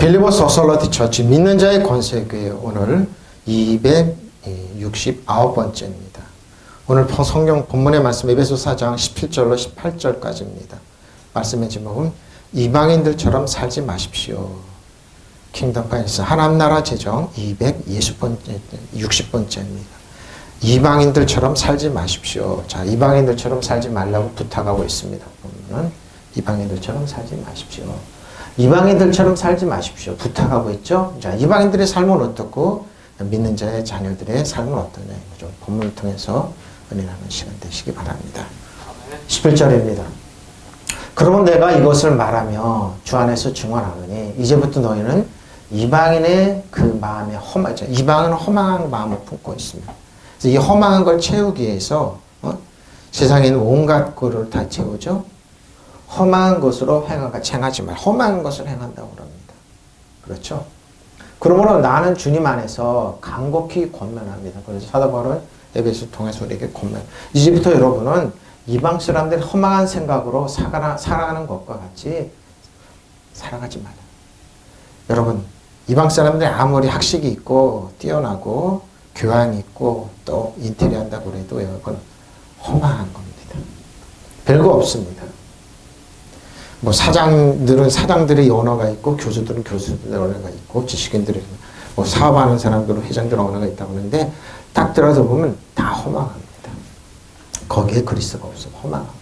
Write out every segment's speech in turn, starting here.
빌리버스 어설러티 처치 믿는 자의 권세교회 오늘 269번째입니다. 오늘 성경 본문의 말씀 에베소 4장 17절로 18절까지입니다. 말씀의 제목은 이방인들처럼 살지 마십시오. 킹덤 파이낸스 하나님 나라 재정 260번째입니다. 이방인들처럼 살지 마십시오. 자, 이방인들처럼 살지 말라고 부탁하고 있습니다. 보면은 이방인들처럼 살지 마십시오. 이방인들처럼 살지 마십시오. 부탁하고 있죠. 자, 이방인들의 삶은 어떻고 믿는 자의 자녀들의 삶은 어떠냐. 좀 본문을 통해서 은혜 나누는 시간 되시기 바랍니다. 11절입니다. 그러면 내가 이것을 말하며 주 안에서 증언하노니 이제부터 너희는 이방인의 그 마음에 이방인은 허망한 마음을 품고 있습니다. 그래서 이 허망한 걸 채우기 위해서 세상에 있는 온갖 거를 다 채우죠. 험한 것으로 행하지 말. 험한 것을 행한다고 합니다. 그렇죠? 그러므로 나는 주님 안에서 간곡히 권면합니다. 그래서 사도 바울은 에베소 통해서 우리에게 권면. 이제부터 여러분은 이방 사람들이 허망한 생각으로 살아가는 것과 같이 살아가지 말아요. 여러분, 이방 사람들이 아무리 학식이 있고 뛰어나고 교양이 있고 또 인테리어 한다고 해도 여러분 허망한 겁니다. 별거 없습니다. 뭐 사장들은 사장들의 언어가 있고 교수들은 교수들의 언어가 있고 지식인들은 뭐 사업하는 사람들은 회장들의 언어가 있다고 하는데 딱 들어서 보면 다 허망합니다. 거기에 그리스도가 없어 허망합니다.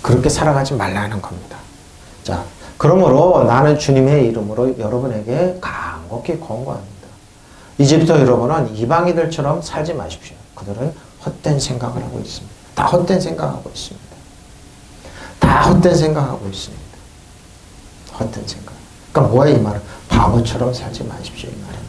그렇게 살아가지 말라는 겁니다. 자, 그러므로 나는 주님의 이름으로 여러분에게 간곡히 권고합니다. 이제부터 여러분은 이방인들처럼 살지 마십시오. 그들은 헛된 생각을 하고 있습니다. 다 헛된 생각하고 있습니다. 다 헛된 생각하고 있습니다. 헛된 생각. 그러니까 뭐야 이 말은? 바보처럼 살지 마십시오 이 말입니다.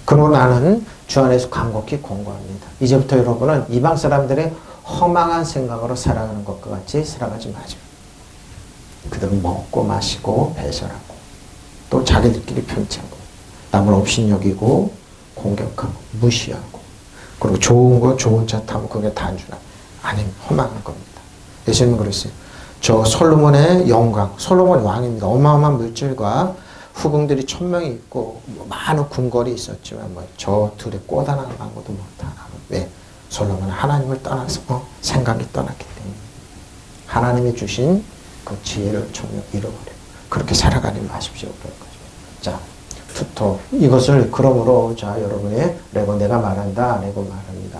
그러므로 나는 주 안에서 간곡히 권고합니다. 이제부터 여러분은 이방 사람들의 허망한 생각으로 살아가는 것과 같이 살아가지 마십시오. 그들은 먹고 마시고 배설하고 또 자기들끼리 편치하고 남을 업신여기고 공격하고 무시하고 그리고 좋은 거 좋은 차 타면 그게 단순한 아니면 허망한 겁니다. 예수님은 그랬어요. 저 솔로몬의 영광, 솔로몬 왕입니다. 어마어마한 물질과 후궁들이 1000명이 있고 뭐 많은 궁궐이 있었지만 뭐 저 둘의 꽃 하나 망고도 못하나. 왜? 솔로몬은 하나님을 떠나서 생각이 떠났기 때문에 하나님이 주신 그 지혜를 전혀 잃어버려요. 그렇게 살아가지 마십시오. 그런 거죠. 자, 투토 이것을 그러므로 자 여러분의 내가 말한다. 말합니다.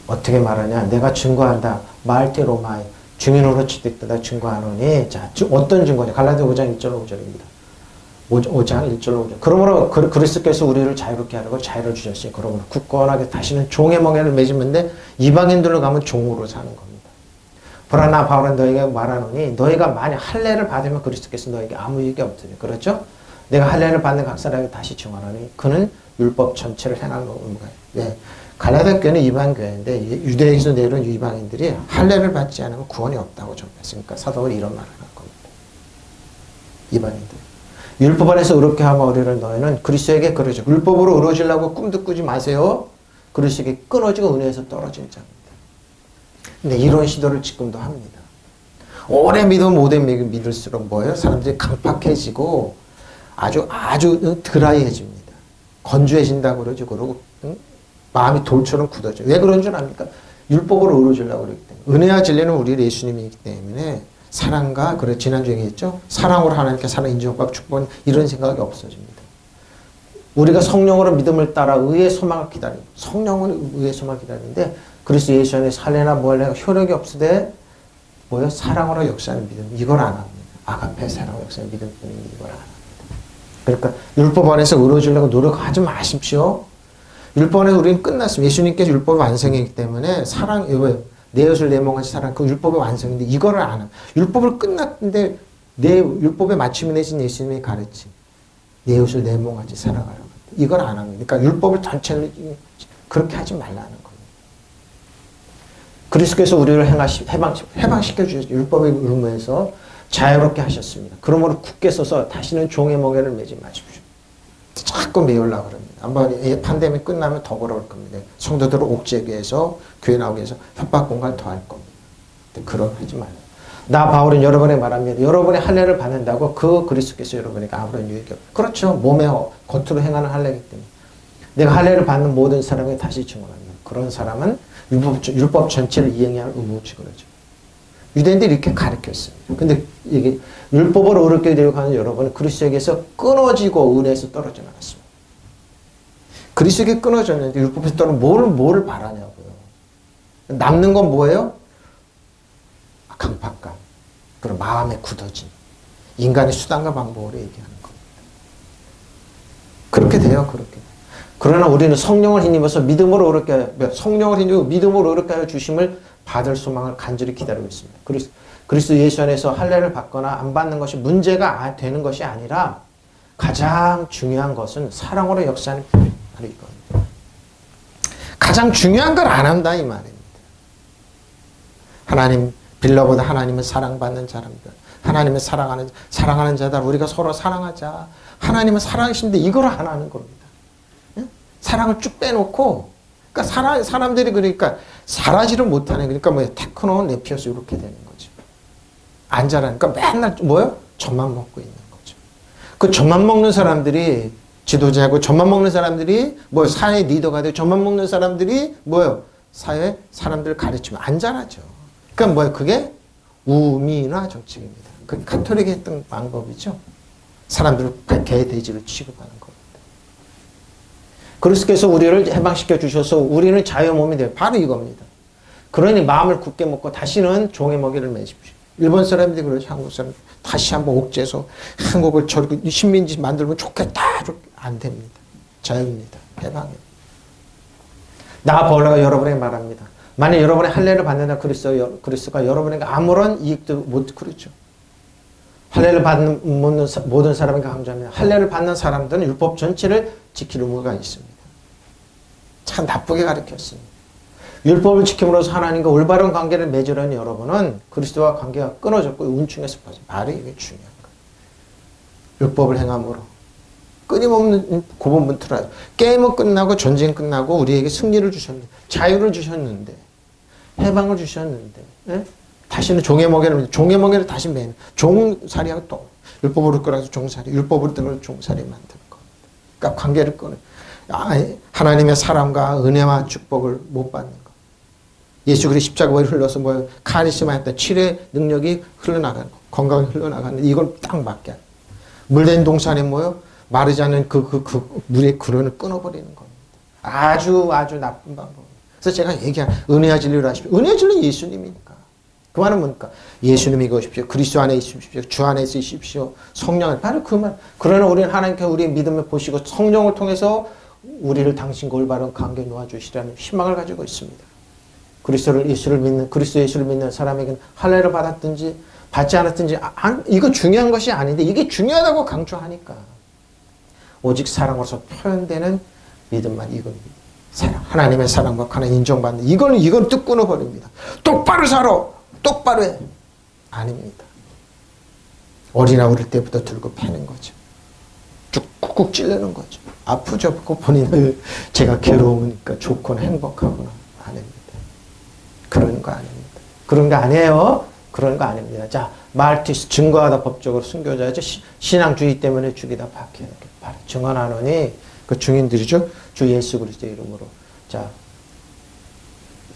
어떻게 말하냐? 내가 증거한다. 말테로마이 증인으로 취득되다 증거하노니 자 어떤 증거냐? 갈라디아 5장 1절 5절입니다. 5장 1절 5절. 그러므로 그리스도께서 우리를 자유롭게 하려고 자유를 주셨으니 그러므로 굳건하게 다시는 종의 멍에를 맺으면데 이방인들로 가면 종으로 사는 겁니다. 보라나 바울은 너희에게 말하노니 너희가 만약 할례를 받으면 그리스도께서 너희에게 아무 이익이 없으니 그렇죠? 내가 할례를 받는 각 사람에게 다시 증언하니 그는 율법 전체를 행한 의무가 네. 갈라디아 교회는 이방 교회인데 유대에서 내려온 이방인들이 할례를 받지 않으면 구원이 없다고 전했으니까 사도가 이런 말을 한 겁니다. 이방인들. 율법 안에서 의롭게 하면 어리를 너희는 그리스도에게 그러죠. 율법으로 의로워지려고 꿈도 꾸지 마세요. 그리스도에게 끊어지고 은혜에서 떨어진 자입니다. 근데 이런 시도를 지금도 합니다. 오래 믿으면 오래 믿을수록 뭐예요? 사람들이 강팍해지고 아주 드라이해집니다. 건조해진다고 그러죠. 그러고 마음이 돌처럼 굳어져요. 왜 그런 줄 압니까? 율법으로 의로워지려고 그러기 때문에. 은혜와 진리는 우리 예수님이기 때문에 사랑과 그래 지난주에 얘기했죠. 사랑으로 하나님께 사랑 인정받고 축복은 이런 생각이 없어집니다. 우리가 성령으로 믿음을 따라 의의 소망을 기다립니다. 성령은 의의 소망을 기다리는데 그리스도 예수 안에 할례나 뭐할례가 효력이 없으되 뭐요? 사랑으로 역사하는 믿음. 이걸 안 합니다. 아가페 사랑으로 역사하는 믿음 이걸 안 합니다. 그러니까 율법 안에서 의로워지려고 노력하지 마십시오. 율법 안에서 우리는 끝났습니다. 예수님께서 율법을 완성했기 때문에 사랑, 내 이웃을 내 몸같이 사랑, 그 율법의 완성인데 이거를 안 합니다. 율법을 끝났는데 내 율법에 맞춤이 내신 예수님의 가르침. 내 이웃을 내 몸같이 살아가라고. 이걸 안 합니다. 그러니까 율법을 전체를 그렇게 하지 말라는 겁니다. 그리스도께서 우리를 해방시켜 주셨죠. 율법의 의무에서 자유롭게 하셨습니다. 그러므로 굳게 서서 다시는 종의 멍에를 매지 마십시오. 자꾸 매우려고 그럽니다. 한번 팬데믹 끝나면 더 걸어올 겁니다. 성도들을 옥죄게 해서 교회 나오게 해서 협박 공간 더 할 겁니다. 그런 하지 말아요. 나 바울은 여러분에 말합니다. 여러분의 할례를 받는다고 그 그리스도께서 여러분에게 아무런 유익이 없어요. 그렇죠. 몸에 겉으로 행하는 할례이기 때문에. 내가 할례를 받는 모든 사람에게 다시 증언합니다. 그런 사람은 율법 전체를 이행해야 할 의무지 그러죠. 유대인들이 이렇게 가르쳤습니다. 근데 이게 율법을 어렵게 되고 가는 여러분은 그리스도에게서 끊어지고 은혜에서 떨어져 나갔습니다. 그리스도에게 끊어졌는데 율법에서 떨어지면 뭐를 바라냐고요. 남는 건 뭐예요? 강팍감. 그리고 마음에 굳어진. 인간의 수단과 방법으로 얘기하는 겁니다. 그렇게 돼요. 그렇게. 그러나 우리는 성령을 힘입어서 믿음으로 어렵게 하여, 성령을 힘입어 믿음으로 어렵게 하여 주심을 받을 소망을 간절히 기다리고 있습니다. 그리스도 예수 안에서 할례를 받거나 안 받는 것이 문제가 되는 것이 아니라 가장 중요한 것은 사랑으로 역사하는 바로 이겁니다. 가장 중요한 걸 안 한다 이 말입니다. 하나님 빌라보다 하나님은 사랑받는 자랍니다. 하나님은 사랑하는 자다. 우리가 서로 사랑하자. 하나님은 사랑이신데 이걸 안 하는 겁니다. 사랑을 쭉 빼놓고, 그러니까 사람들이 그러니까 잘하지를 못하는, 그러니까 뭐 테크노 네피어스 이렇게 되는 거죠. 안 잘하니까 맨날 뭐요? 젖만 먹고 있는 거죠. 그 젖만 먹는 사람들이 지도자고, 젖만 먹는 사람들이 뭐 사회 리더가 되고, 젖만 먹는 사람들이 뭐요? 사회 사람들을 가르치면 안 잘하죠. 그러니까 뭐예요? 그게 우민화 정책입니다. 그 가톨릭이 했던 방법이죠. 사람들을 개돼지로 취급하는 겁니다. 그리스도께서 우리를 해방시켜 주셔서 우리는 자유의 몸이 돼요. 바로 이겁니다. 그러니 마음을 굳게 먹고 다시는 종의 먹이를 매십시오. 일본 사람들이 그러죠. 한국 사람들 다시 한번 옥죄서 한국을 저렇게 식민지 만들면 좋겠다. 안 됩니다. 자유입니다. 해방입니다. 나 바울가 여러분에게 말합니다. 만약 여러분의 할례를 받는다 그리스도가 여러분에게 아무런 이익도 못 그렇죠. 할례를 받는 모든 사람에게 강조합니다. 할례를 받는 사람들은 율법 전체를 지킬 의무가 있습니다. 참 나쁘게 가르쳤습니다. 율법을 지킴으로써 하나님과 올바른 관계를 맺으려는 여러분은 그리스도와 관계가 끊어졌고 운충에서 빠져. 말이 이게 중요한 거예요. 율법을 행함으로 끊임없는 고분분투를 게임은 끝나고 전쟁 끝나고 우리에게 승리를 주셨는데 자유를 주셨는데 해방을 주셨는데 예? 다시는 종의 먹이를 다시 매는 종살이하고 또 율법으로 끌어서 종살이 율법으로 들어 종살이 만드는 겁니다. 그러니까 관계를 끊어 하나님의 사랑과 은혜와 축복을 못 받는 것. 예수 그리스도 십자가를 흘러서 뭐 카리스마 했던 치료의 능력이 흘러나가는 거, 건강이 흘러나가는 이걸 딱 맞게 하는 물된 동산에 뭐요? 마르지 않는 그 물의 근원을 끊어버리는 겁니다. 아주 나쁜 방법입니다. 그래서 제가 얘기한 은혜와 진리로 하십시오. 은혜와 진리는 예수님이니까. 그 말은 뭡니까? 예수님이 거십시오. 그리스도 안에 있으십시오. 주 안에 있으십시오. 성령을 바로 그 말. 그러나 우리는 하나님께 우리의 믿음을 보시고 성령을 통해서 우리를 당신과 올바른 관계에 놓아주시라는 희망을 가지고 있습니다. 그리스도 예수를 믿는 사람에게는 할례를 받았든지 받지 않았든지 이거 중요한 것이 아닌데 이게 중요하다고 강조하니까 오직 사랑으로서 표현되는 믿음만 이겁니다. 사랑, 하나님의 사랑과 하나님 인정받는 이걸 뚝 끊어버립니다. 똑바로 살아! 똑바로 해! 아닙니다. 어릴 때부터 들고 패는 거죠. 쭉 꾹꾹 찔르는 거죠. 아프죠. 그 본인을 제가 괴로우니까 좋거나 행복하거나 아닙니다. 그런 거 아닙니다. 그런 거 아니에요. 그런 거 아닙니다. 자, 말티스 증거하다 법적으로 순교자죠. 신앙주의 때문에 죽이다 박해요. 증언하노니 그 증인들이죠. 주 예수 그리스도의 이름으로. 자,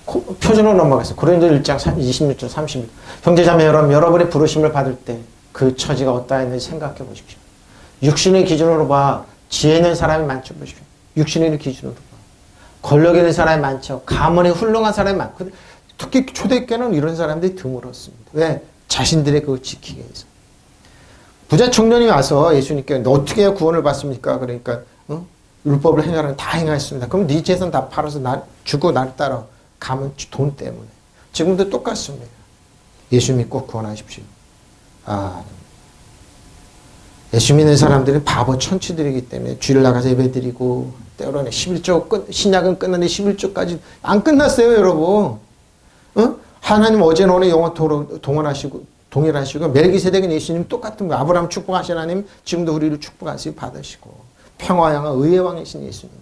표준으로 넘어가겠습니다. 고린도 1장 26절 30절. 형제자매 여러분의 부르심을 받을 때 그 처지가 어떠했는지 생각해 보십시오. 육신의 기준으로 봐. 지혜 있는 사람이 많죠. 보십시오. 육신의 기준으로 봐. 권력 있는 사람이 많죠. 가문에 훌륭한 사람이 많고 특히 초대교회는 이런 사람들이 드물었습니다. 왜? 자신들의 그걸 지키기 위해서. 부자 청년이 와서 예수님께 너 어떻게 해야 구원을 받습니까? 그러니까 율법을 행하라는 다 행하였습니다. 그럼 네 재산 다 팔아서 주고 나를 따라 가면 돈 때문에. 지금도 똑같습니다. 예수 믿고 구원하십시오. 예수 믿는 사람들은 바보 천치들이기 때문에 주일 나가서 예배드리고 때로는 11조 신약은 끝났는데 11조까지 안 끝났어요, 여러분. 하나님 어제는 오늘 영원토록 동일하시고 멜기세덱은 예수님 똑같은 거예요. 아브라함 축복하신 하나님 지금도 우리를 축복하시고 받으시고 평화의 왕 의의 왕이신 예수님.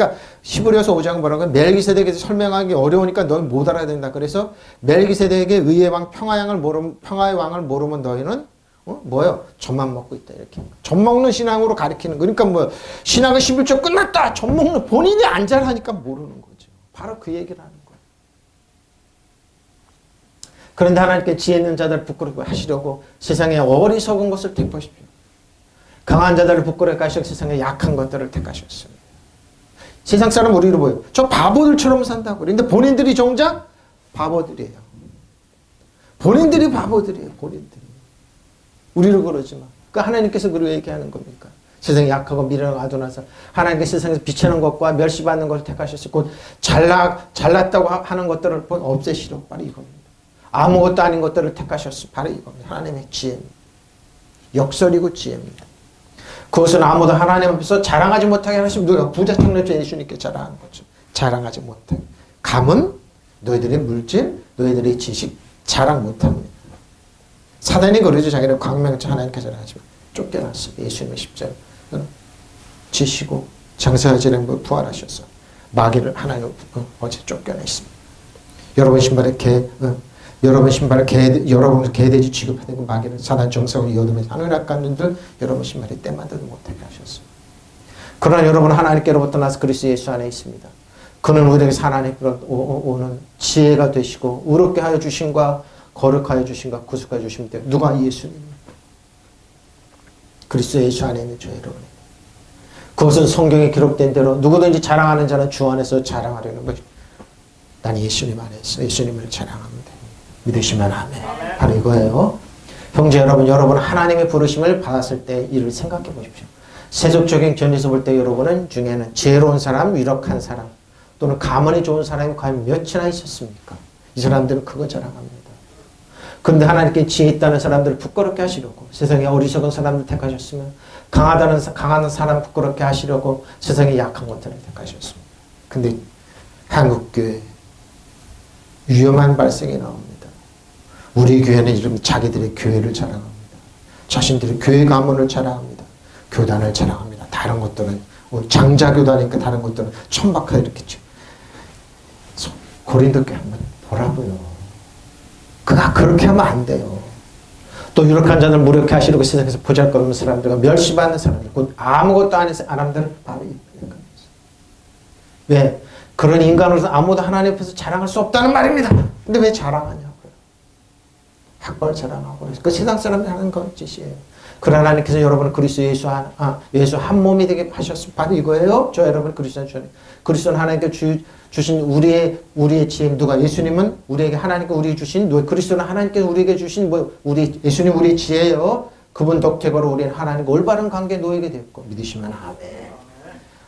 그러니까 히브리서 5장 뭐라고 멜기세덱에서 설명하기 어려우니까 너희 못 알아야 된다. 그래서 멜기세덱의 의의 왕 평화의 왕을 모르면 너희는 뭐요? 젖만 먹고 있다. 이렇게. 젖 먹는 신앙으로 가리키는 거. 그러니까 뭐 신앙은 11조 끝났다. 젖 먹는 본인이 안 잘하니까 모르는 거죠. 바로 그 얘기를 하는 거예요. 그런데 하나님께 지혜 있는 자들을 부끄럽게 하시려고 세상에 어리석은 것을 택하십시오. 강한 자들을 부끄럽게 하시고 세상에 약한 것들을 택하셨습니다. 세상 사람 우리로 보여요. 저 바보들처럼 산다고. 그런데 본인들이 정작 바보들이에요. 본인들이 바보들이에요. 본인들이. 우리로 그러지만. 그 하나님께서 그렇게 얘기하는 겁니까? 세상에 약하고 미련하고 아둔해서 하나님께서 세상에서 비치는 것과 멸시받는 것을 택하셨고 곧 잘났다고 하는 것들을 없애시려. 바로 이겁니다. 아무것도 아닌 것들을 택하셨어. 바로 이겁니다. 하나님의 지혜입니다. 역설이고 지혜입니다. 그것은 아무도 하나님 앞에서 자랑하지 못하게 하시면 누가 부자 창조주 예수님께 자랑하는 거죠. 자랑하지 못하게. 감은 너희들의 물질, 너희들의 지식 자랑 못합니다. 사단이 그러죠. 자기를 광명자 하나님께 자랑하지만 쫓겨났어요. 예수님의 십자가 지시고 장사하지는 부활하셔서 마귀를 하나님 어제 쫓겨냈습니다. 여러분 신발에 여러분 개돼지 취급하는 마귀는 사단 정성을 이어두면서 하늘 낚았는들 여러분 신발에 때만들도 못하게 하셨습니다. 그러나 여러분 하나님께로부터 나서 그리스도 예수 안에 있습니다. 그는 우리에게 하나님께로 오는 지혜가 되시고 의롭게 하여 주심과 거룩하여 주심과 구속하여 주심 때문에 누가 예수님 그리스도 예수 안에 있는 저 여러분이 그것은 성경에 기록된 대로 누구든지 자랑하는 자는 주 안에서 자랑하려는 것입니다. 난 예수님 안에서 예수님을 자랑합니다. 믿으시면 아멘. 바로 이거예요. 형제 여러분, 여러분 하나님의 부르심을 받았을 때 이를 생각해 보십시오. 세속적인 견에서 볼 때 여러분은 중에는 지혜로운 사람, 유력한 사람 또는 가문이 좋은 사람이 과연 몇이나 있었습니까? 이 사람들은 그거 자랑합니다. 그런데 하나님께 지혜 있다는 사람들을 부끄럽게 하시려고 세상에 어리석은 사람들 택하셨으면 강한 사람 부끄럽게 하시려고 세상에 약한 것들을 택하셨습니다. 근데 한국교회 위험한 발생이 나옵니다. 우리 교회는 이런 자기들의 교회를 자랑합니다. 자신들의 교회 가문을 자랑합니다. 교단을 자랑합니다. 다른 것들은 장자교단이니까 다른 것들은 천박하게 이렇게 고린도교회 한번 보라고요. 그렇게 하면 안 돼요. 또 유력한 자들 무력해 하시려고 세상에서 보잘것없는 사람들과 멸시받는 사람들, 곧 아무것도 아닌 사람들은 바로 이거예요. 왜? 그런 인간으로서 아무도 하나님 앞에서 자랑할 수 없다는 말입니다. 근데 왜 자랑하냐고요. 학벌 자랑하고 그 세상 사람들 하는 것 짓이에요. 그러나 하나님께서 여러분을 그리스도 예수 한 몸이 되게 하셨습니다. 바로 이거예요. 저 여러분 그리스도는 하나님께 주신 우리의 지혜 누가 예수님은 우리에게 하나님께 우리에게 주신 그리스도는 하나님께 우리에게 주신 예수님 우리의 지혜예요. 그분 덕택으로 우리는 하나님과 올바른 관계에 놓이게 되었고 믿으시면 아멘.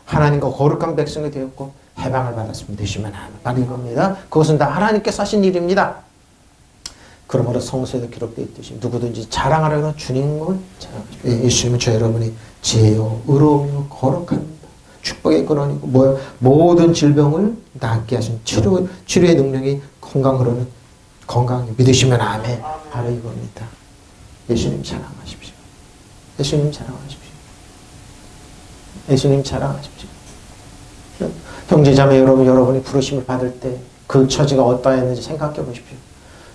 하나님과 거룩한 백성이 되었고 해방을 받았습니다. 믿으시면 아멘. 바로 이겁니다. 그것은 다 하나님께서 하신 일입니다. 그러므로 성서에도 기록되어 있듯이 누구든지 자랑하려는 주님을 자랑하십시오. 예수님은 저 여러분이 지혜요 의로우며 거룩합니다. 축복의 근원이고 모든 질병을 낫게 하신 치료의 능력이 건강으로는 건강이 믿으시면 아멘. 바로 이겁니다. 예수님 자랑하십시오. 예수님 자랑하십시오. 예수님 자랑하십시오. 형제자매 여러분이 부르심을 받을 때 그 처지가 어떠했는지 생각해 보십시오.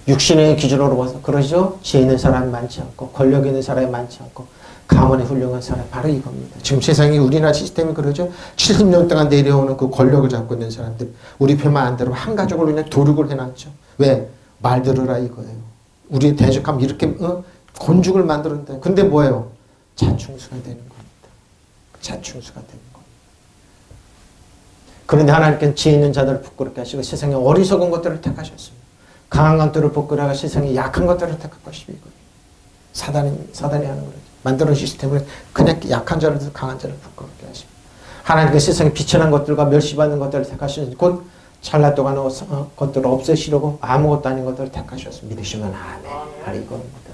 육신의 기준으로 봐서 그러죠. 지혜 있는 사람이 많지 않고 권력 있는 사람이 많지 않고 가문의 훌륭한 사람 바로 이겁니다. 지금 세상이 우리나라 시스템이 그러죠. 70년 동안 내려오는 그 권력을 잡고 있는 사람들 우리 편만 안 들으면 한 가족을 그냥 도륙을 해놨죠. 왜? 말 들으라 이거예요. 우리 대적하면 이렇게 곤죽을 만들었는데 근데 뭐예요? 자충수가 되는 겁니다. 자충수가 되는 겁니다. 그런데 하나님께는 지혜 있는 자들을 부끄럽게 하시고 세상에 어리석은 것들을 택하셨습니다. 강한 것들을 부끄러워 세상에 약한 것들을 택할 것이고 사단이 하는 거죠. 만드는 시스템을 그냥 약한 자를 강한 자를 부끄럽게 하십니다. 하나님께서 세상에 비천한 것들과 멸시받는 것들을 택하시는 곧 잘났다고 하는 것들을 없애시려고 아무것도 아닌 것들을 택하셨습니다. 믿으시면 아멘. 바로 이겁니다.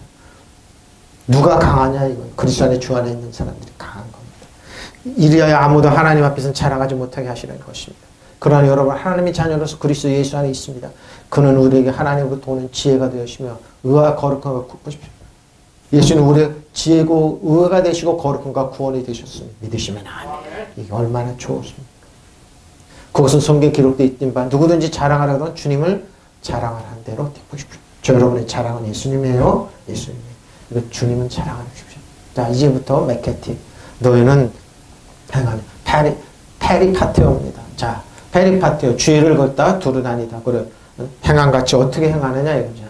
누가 강하냐 이건 그리스도 안에 주 안에 있는 사람들이 강한 겁니다. 이리하여 아무도 하나님 앞에서는 자랑하지 못하게 하시는 것입니다. 그러나 여러분 하나님의 자녀로서 그리스도 예수 안에 있습니다. 그는 우리에게 하나님으로부터 오는 지혜가 되시며 의와 거룩함과 보십시오. 예수는 우리의 지혜고 의가 되시고 거룩함과 구원이 되셨습니다. 믿으시면 아멘. 이게 얼마나 좋습니까? 그것은 성경에 기록되어 있던 바 누구든지 자랑하라 그러면 주님을 자랑하는 대로 되십시오. 저 여러분의 자랑은 예수님이에요. 예수님이에요. 이거 주님은 자랑하십시오. 자, 이제부터 맥케티 너희는 행하는 페리파테오입니다. 자, 페리파테오 주의를 걷다 두루 다니다. 그래 행함같이 어떻게 행하느냐 이거죠.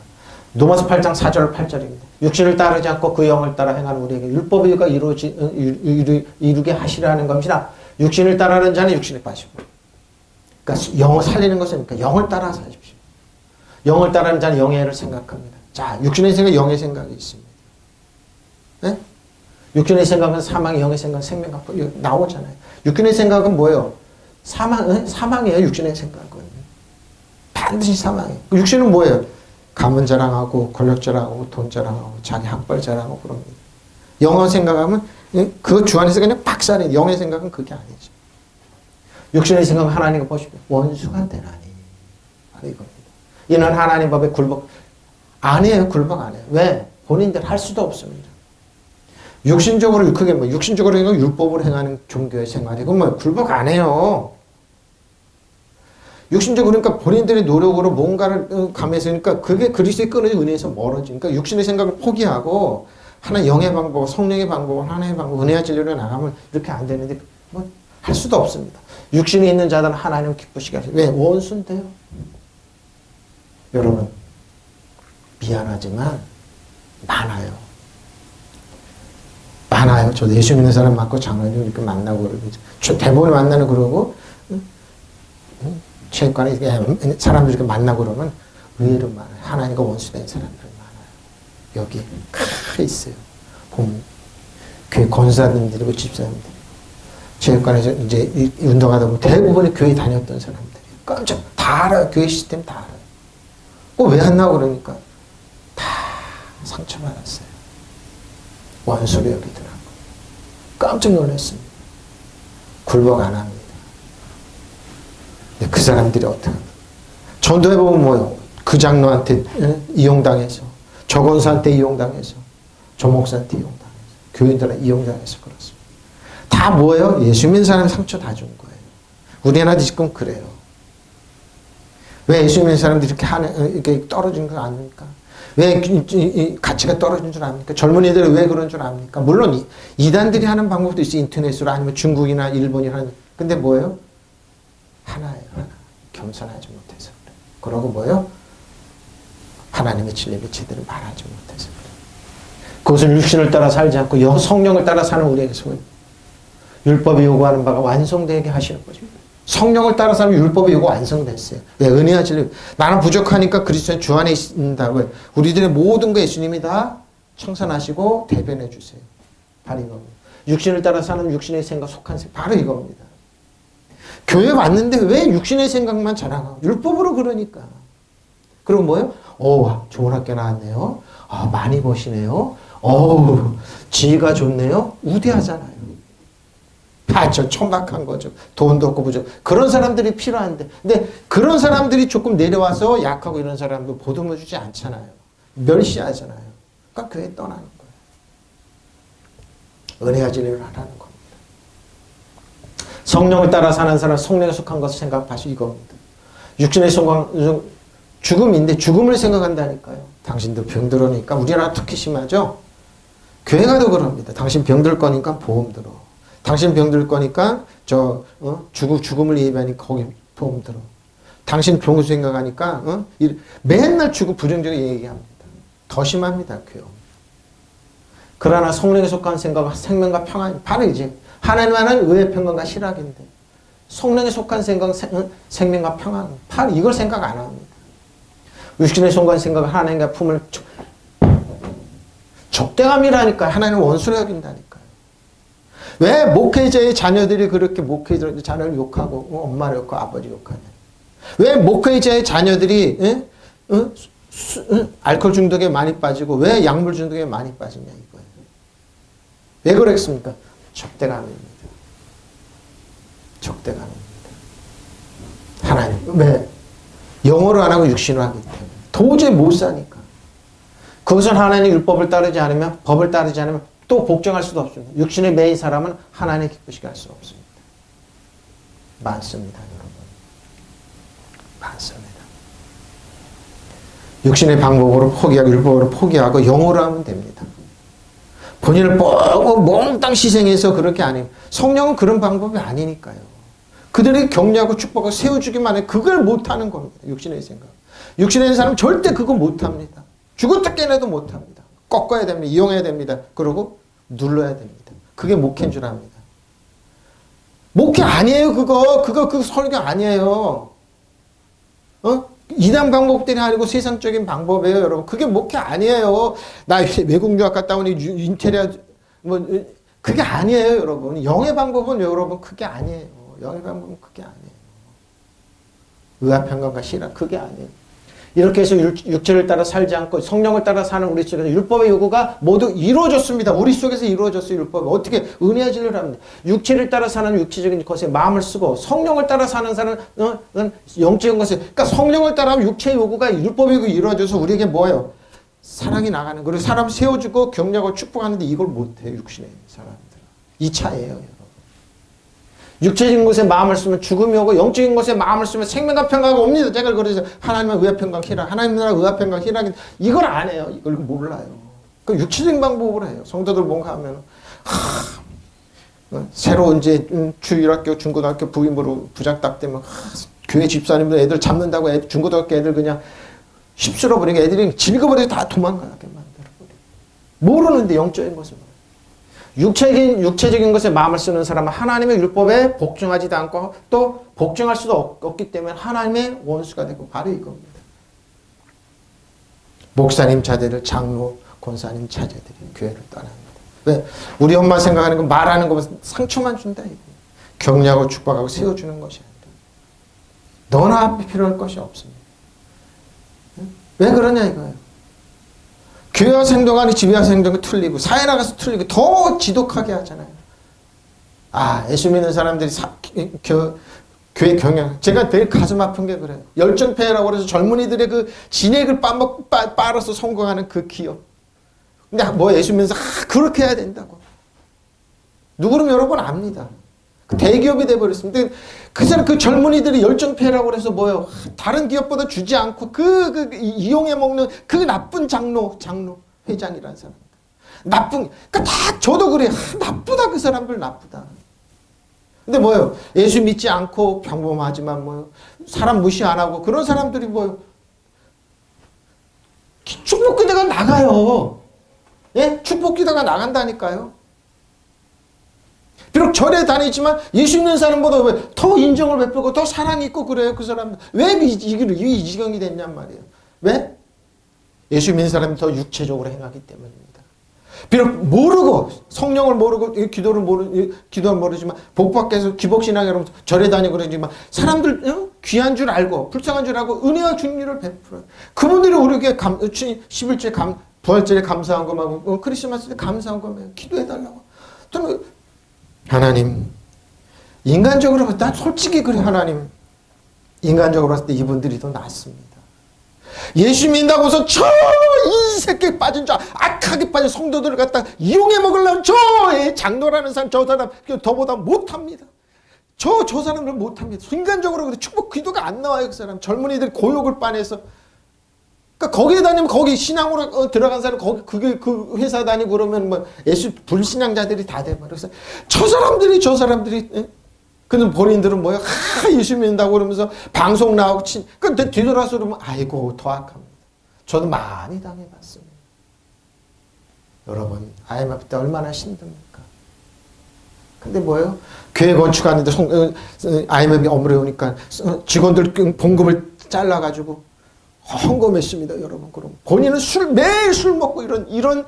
로마서 8장 4절 8절입니다. 육신을 따르지 않고 그 영을 따라 행하는 우리에게 율법의가 이루게 하시라는 것이라. 육신을 따르는 자는 육신에 빠지고. 그러니까 영을 살리는 것은 그러니까 영을 따라 사십시오. 영을 따르는 자는 영의 애를 생각합니다. 자, 육신의 생각, 영의 생각이 있습니다. 네? 육신의 생각은 사망, 영의 생각은 생명 갖고 나오잖아요. 육신의 생각은 뭐예요? 사망이에요. 육신의 생각은 반드시 사망이에요. 육신은 뭐예요? 가문 자랑하고 권력 자랑하고 돈 자랑하고 자기 학벌 자랑하고 그럽니다. 영의 생각하면 그 주 안에서 그냥 박살이. 영의 생각은 그게 아니죠. 육신의 생각은 하나님과 보십시오. 원수가 되나니. 바로 이겁니다. 이는 하나님 법에 굴복 안 해요. 굴복 안 해요. 왜? 본인들 할 수도 없습니다. 육신적으로 그게 뭐 육신적으로 율법으로 행하는 종교의 생활이고 뭐 굴복 안 해요. 육신적으로 그러니까 본인들의 노력으로 뭔가를 감해서 그러니까 그게 그리스도의 끊어진 은혜에서 멀어지니까 육신의 생각을 포기하고 하나 영의 방법, 성령의 방법, 하나의 방법, 은혜와 진리로 나가면 이렇게 안 되는데 뭐 할 수도 없습니다. 육신이 있는 자들은 하나님 기쁘시게 하세요. 왜? 원수인데요. 여러분 미안하지만 많아요. 많아요. 저도 예수 믿는 사람 많고 장로님 이렇게 만나고 그러고 대부분 만나는 그러고 체육관에 사람들 이렇게 만나고 그러면 의외로 많아요. 하나님과 원수된 사람들이 많아요. 여기 크 있어요. 보면 교회 권사님들이고 집사님들 체육관에서 이제 운동하다 보면 대부분이 교회 다녔던 사람들이 깜짝 다 알아요. 교회 시스템 다 알아요. 왜 안 나오고 그러니까 다 상처받았어요. 원수로 여기더라고요. 깜짝 놀랐습니다. 굴복 안 합니다. 그 사람들이 어떻게 합니까? 전도해보면 뭐요? 그 장로한테 이용당해서 저 권사한테 이용당해서 저 목사한테 이용당해서 교인들한테 이용당해서 그렇습니다. 다 뭐예요? 예수 믿는 사람이 상처 다 준 거예요. 우리나라도 지금 그래요. 왜 예수 믿는 사람들이 이렇게 떨어진 거 아닙니까? 왜 가치가 떨어진 줄 압니까? 젊은이들이 왜 그런 줄 압니까? 물론 이단들이 하는 방법도 있어요. 인터넷으로 아니면 중국이나 일본이나 하는. 근데 뭐예요? 하나예요. 하나. 겸손하지 못해서 그래요. 그러고 뭐예요? 하나님의 진리를 제대로 말하지 못해서 그래요. 그것은 육신을 따라 살지 않고 성령을 따라 사는 우리에게서 율법이 요구하는 바가 완성되게 하시는 거죠. 성령을 따라 사면 율법의 요구 완성됐어요. 왜? 은혜와 진리. 나는 부족하니까 그리스도는 주 안에 있다. 왜? 우리들의 모든 거 예수님이 다 청산하시고 대변해 주세요. 바로 이겁니다. 육신을 따라 사는 육신의 생각 속한 생각. 바로 이겁니다. 교회 왔는데 왜 육신의 생각만 자랑하고 율법으로 그러니까. 그럼 뭐예요? 좋은 학교 나왔네요. 많이 버시네요. 지혜가 좋네요. 우대하잖아요. 저 천박한 거죠. 돈도 없고 부족. 그런 사람들이 필요한데. 근데 그런 사람들이 조금 내려와서 약하고 이런 사람들 보듬어 주지 않잖아요. 멸시하잖아요. 그러니까 교회 떠나는 거예요. 은혜와 진리를 하라는 겁니다. 성령을 따라 사는 사람, 성령에 속한 것을 생각하시고 이겁니다. 육신의 죽음인데 죽음을 생각한다니까요. 당신도 병들으니까 우리나라 특히 심하죠. 교회 가도 그럽니다. 당신 병들 거니까 보험 들어. 당신 병들 거니까 죽음을 예비하니까 거기 보험 들어. 당신 병을 생각하니까 맨날 죽고 부정적인 얘기합니다. 더 심합니다. 교회. 그러나 성령에 속한 생각은 생명과 평안. 바로 이제 하나님 안은 의의 평강과 실학인데 성령에 속한 생각은 생명과 평안. 바로 이걸 생각 안 합니다. 육신에 속한 생각은 하나님과 품을 적대감이라니까. 하나님은 원수로 여긴다니까요. 왜 목회자의 자녀들이 그렇게 목회자의 자녀를 욕하고 엄마를 욕하고 아버지 욕하냐. 왜 목회자의 자녀들이 알코올 중독에 많이 빠지고 왜 약물 중독에 많이 빠지냐 이거예요. 왜 그랬습니까? 적대감입니다. 적대감입니다. 하나님 왜? 영어로 안 하고 육신으로 하기 때문에 도저히 못 사니까. 그것은 하나님의 율법을 따르지 않으면 법을 따르지 않으면 또 복종할 수도 없습니다. 육신에 매인 사람은 하나님 기쁘시게 할 수 없습니다. 많습니다. 여러분. 많습니다. 육신의 방법으로 포기하고 율법으로 포기하고 영으로 하면 됩니다. 본인을 몽땅 희생해서 그렇게 안 해요. 성령은 그런 방법이 아니니까요. 그들이 격려하고 축복하고 세워주기만 해. 그걸 못하는 겁니다. 육신의 생각. 육신에 있는 사람은 절대 그거 못합니다. 죽었다 깨어나도 못합니다. 꺾어야 됩니다. 이용해야 됩니다. 그리고 눌러야 됩니다. 그게 목회인 줄 압니다. 목회 아니에요. 그거 설교 아니에요. 이단 방법들이 아니고 세상적인 방법이에요, 여러분. 그게 목회 아니에요. 나 외국 유학 갔다 오니 인테리어 그게 아니에요, 여러분. 영의 방법은 여러분 그게 아니에요. 영의 방법은 그게 아니에요. 의아평강과 신앙 그게 아니에요. 이렇게 해서 육체를 따라 살지 않고 성령을 따라 사는 우리 속에서 율법의 요구가 모두 이루어졌습니다. 우리 속에서 이루어졌어요. 율법이. 어떻게 은혜질을 합니다. 육체를 따라 사는 육체적인 것에 마음을 쓰고 성령을 따라 사는 사람은 영적인 것에, 그러니까 성령을 따라하면 육체의 요구가 율법의 요구가 이루어져서 우리에게 뭐예요? 사랑이 나가는, 그리고 사람 세워주고 격려하고 축복하는데 이걸 못해요. 육신의 사람들은. 이 차이에요, 여러분. 육체적인 것에 마음을 쓰면 죽음이 오고 영적인 것에 마음을 쓰면 생명과 평강이 옵니다. 제가 그래서 하나님은 의아평강 희락, 하나님 나라 의아평강 희락, 이걸 안 해요. 이걸 몰라요. 그 육체적인 방법으로 해요. 성도들 뭔가 하면 새로 이제 주일학교, 중고등학교 부임으로 부장 딱 되면 교회 집사님들 애들 잡는다고 중고등학교 애들 그냥 휩쓸어 버리고 애들이 즐거버리고 다 도망가게 만들어 버리고 모르는데 영적인 것을. 육체적인 것에 마음을 쓰는 사람은 하나님의 율법에 복종하지도 않고 또 복종할 수도 없기 때문에 하나님의 원수가 되고 바로 이겁니다. 목사님 자제들, 장로, 권사님 자제들이 교회를 떠납니다. 왜? 우리 엄마 생각하는 거 말하는 거 상처만 준다. 이거. 격려하고 축복하고 세워주는 것이 아니라 너나 앞에 필요할 것이 없습니다. 왜 그러냐 이거예요. 교회 와서 행동하니 집에 와서 행동이 틀리고 사회 나가서 틀리고 더 지독하게 하잖아요. 예수 믿는 사람들이 교회 경영, 제가 되게 가슴 아픈 게 그래요. 열정페이라고 해서 젊은이들의 그 진액을 빨아서 성공하는 그 기업. 근데 예수 믿는 사람 그렇게 해야 된다고. 누구는 여러분 압니다. 대기업이 돼버렸습니다. 그 젊은이들이 열정페이라고 해서 다른 기업보다 주지 않고 이용해 먹는 그 나쁜 장로, 회장이라는 사람. 그러니까 다 저도 그래요. 나쁘다, 그 사람들 나쁘다. 근데 예수 믿지 않고 평범하지만 사람 무시 안 하고 그런 사람들이 축복기도가 나가요. 예? 축복기도가 나간다니까요. 비록 절에 다니지만 예수 믿는 사람보다 더 인정을 베풀고 더 사랑이 있고 그래요. 그 사람들. 왜 이 지경이 됐냔 말이에요. 왜? 예수 믿는 사람이 더 육체적으로 행하기 때문입니다. 비록 모르고 성령을 모르고 기도를 모르지만 복받기 위해서 기복신앙이라고 절에 다니고 그러지만 사람들 귀한 줄 알고 불쌍한 줄 알고 은혜와 중리를 베풀어요. 그분들이 우리에게 11절 부활절에 감사한 것하고 크리스마스 때 감사한 것만 기도해달라고. 저는 하나님, 인간적으로 나 솔직히 그래. 하나님, 인간적으로 봤을 때 이분들이 더 낫습니다. 예수 믿는다고서 이 새끼에 빠진 악하게 빠진 성도들을 갖다 이용해 먹으려면 장로라는 사람, 저 사람 더보다 못합니다. 저 사람들 못합니다. 인간적으로 축복 기도가 안 나와요. 그 사람 젊은이들 고욕을 빠내서. 그러니까 거기에 다니면 거기 신앙으로 들어간 사람 그 회사 다니고 그러면 예수 불신앙자들이 다 돼버려. 그래서 저 사람들이 근데 본인들은 예수 믿는다고 그러면서 방송 나오고 근데 뒤돌아서 그러면 아이고 더 악합니다. 저도 많이 당해봤습니다. 여러분 IMF 때 얼마나 힘듭니까? 근데 교회 건축하는데 IMF이 어려우니까 직원들 봉급을 잘라가지고 헌금했습니다, 여러분. 그럼 본인은 매일 술 먹고 이런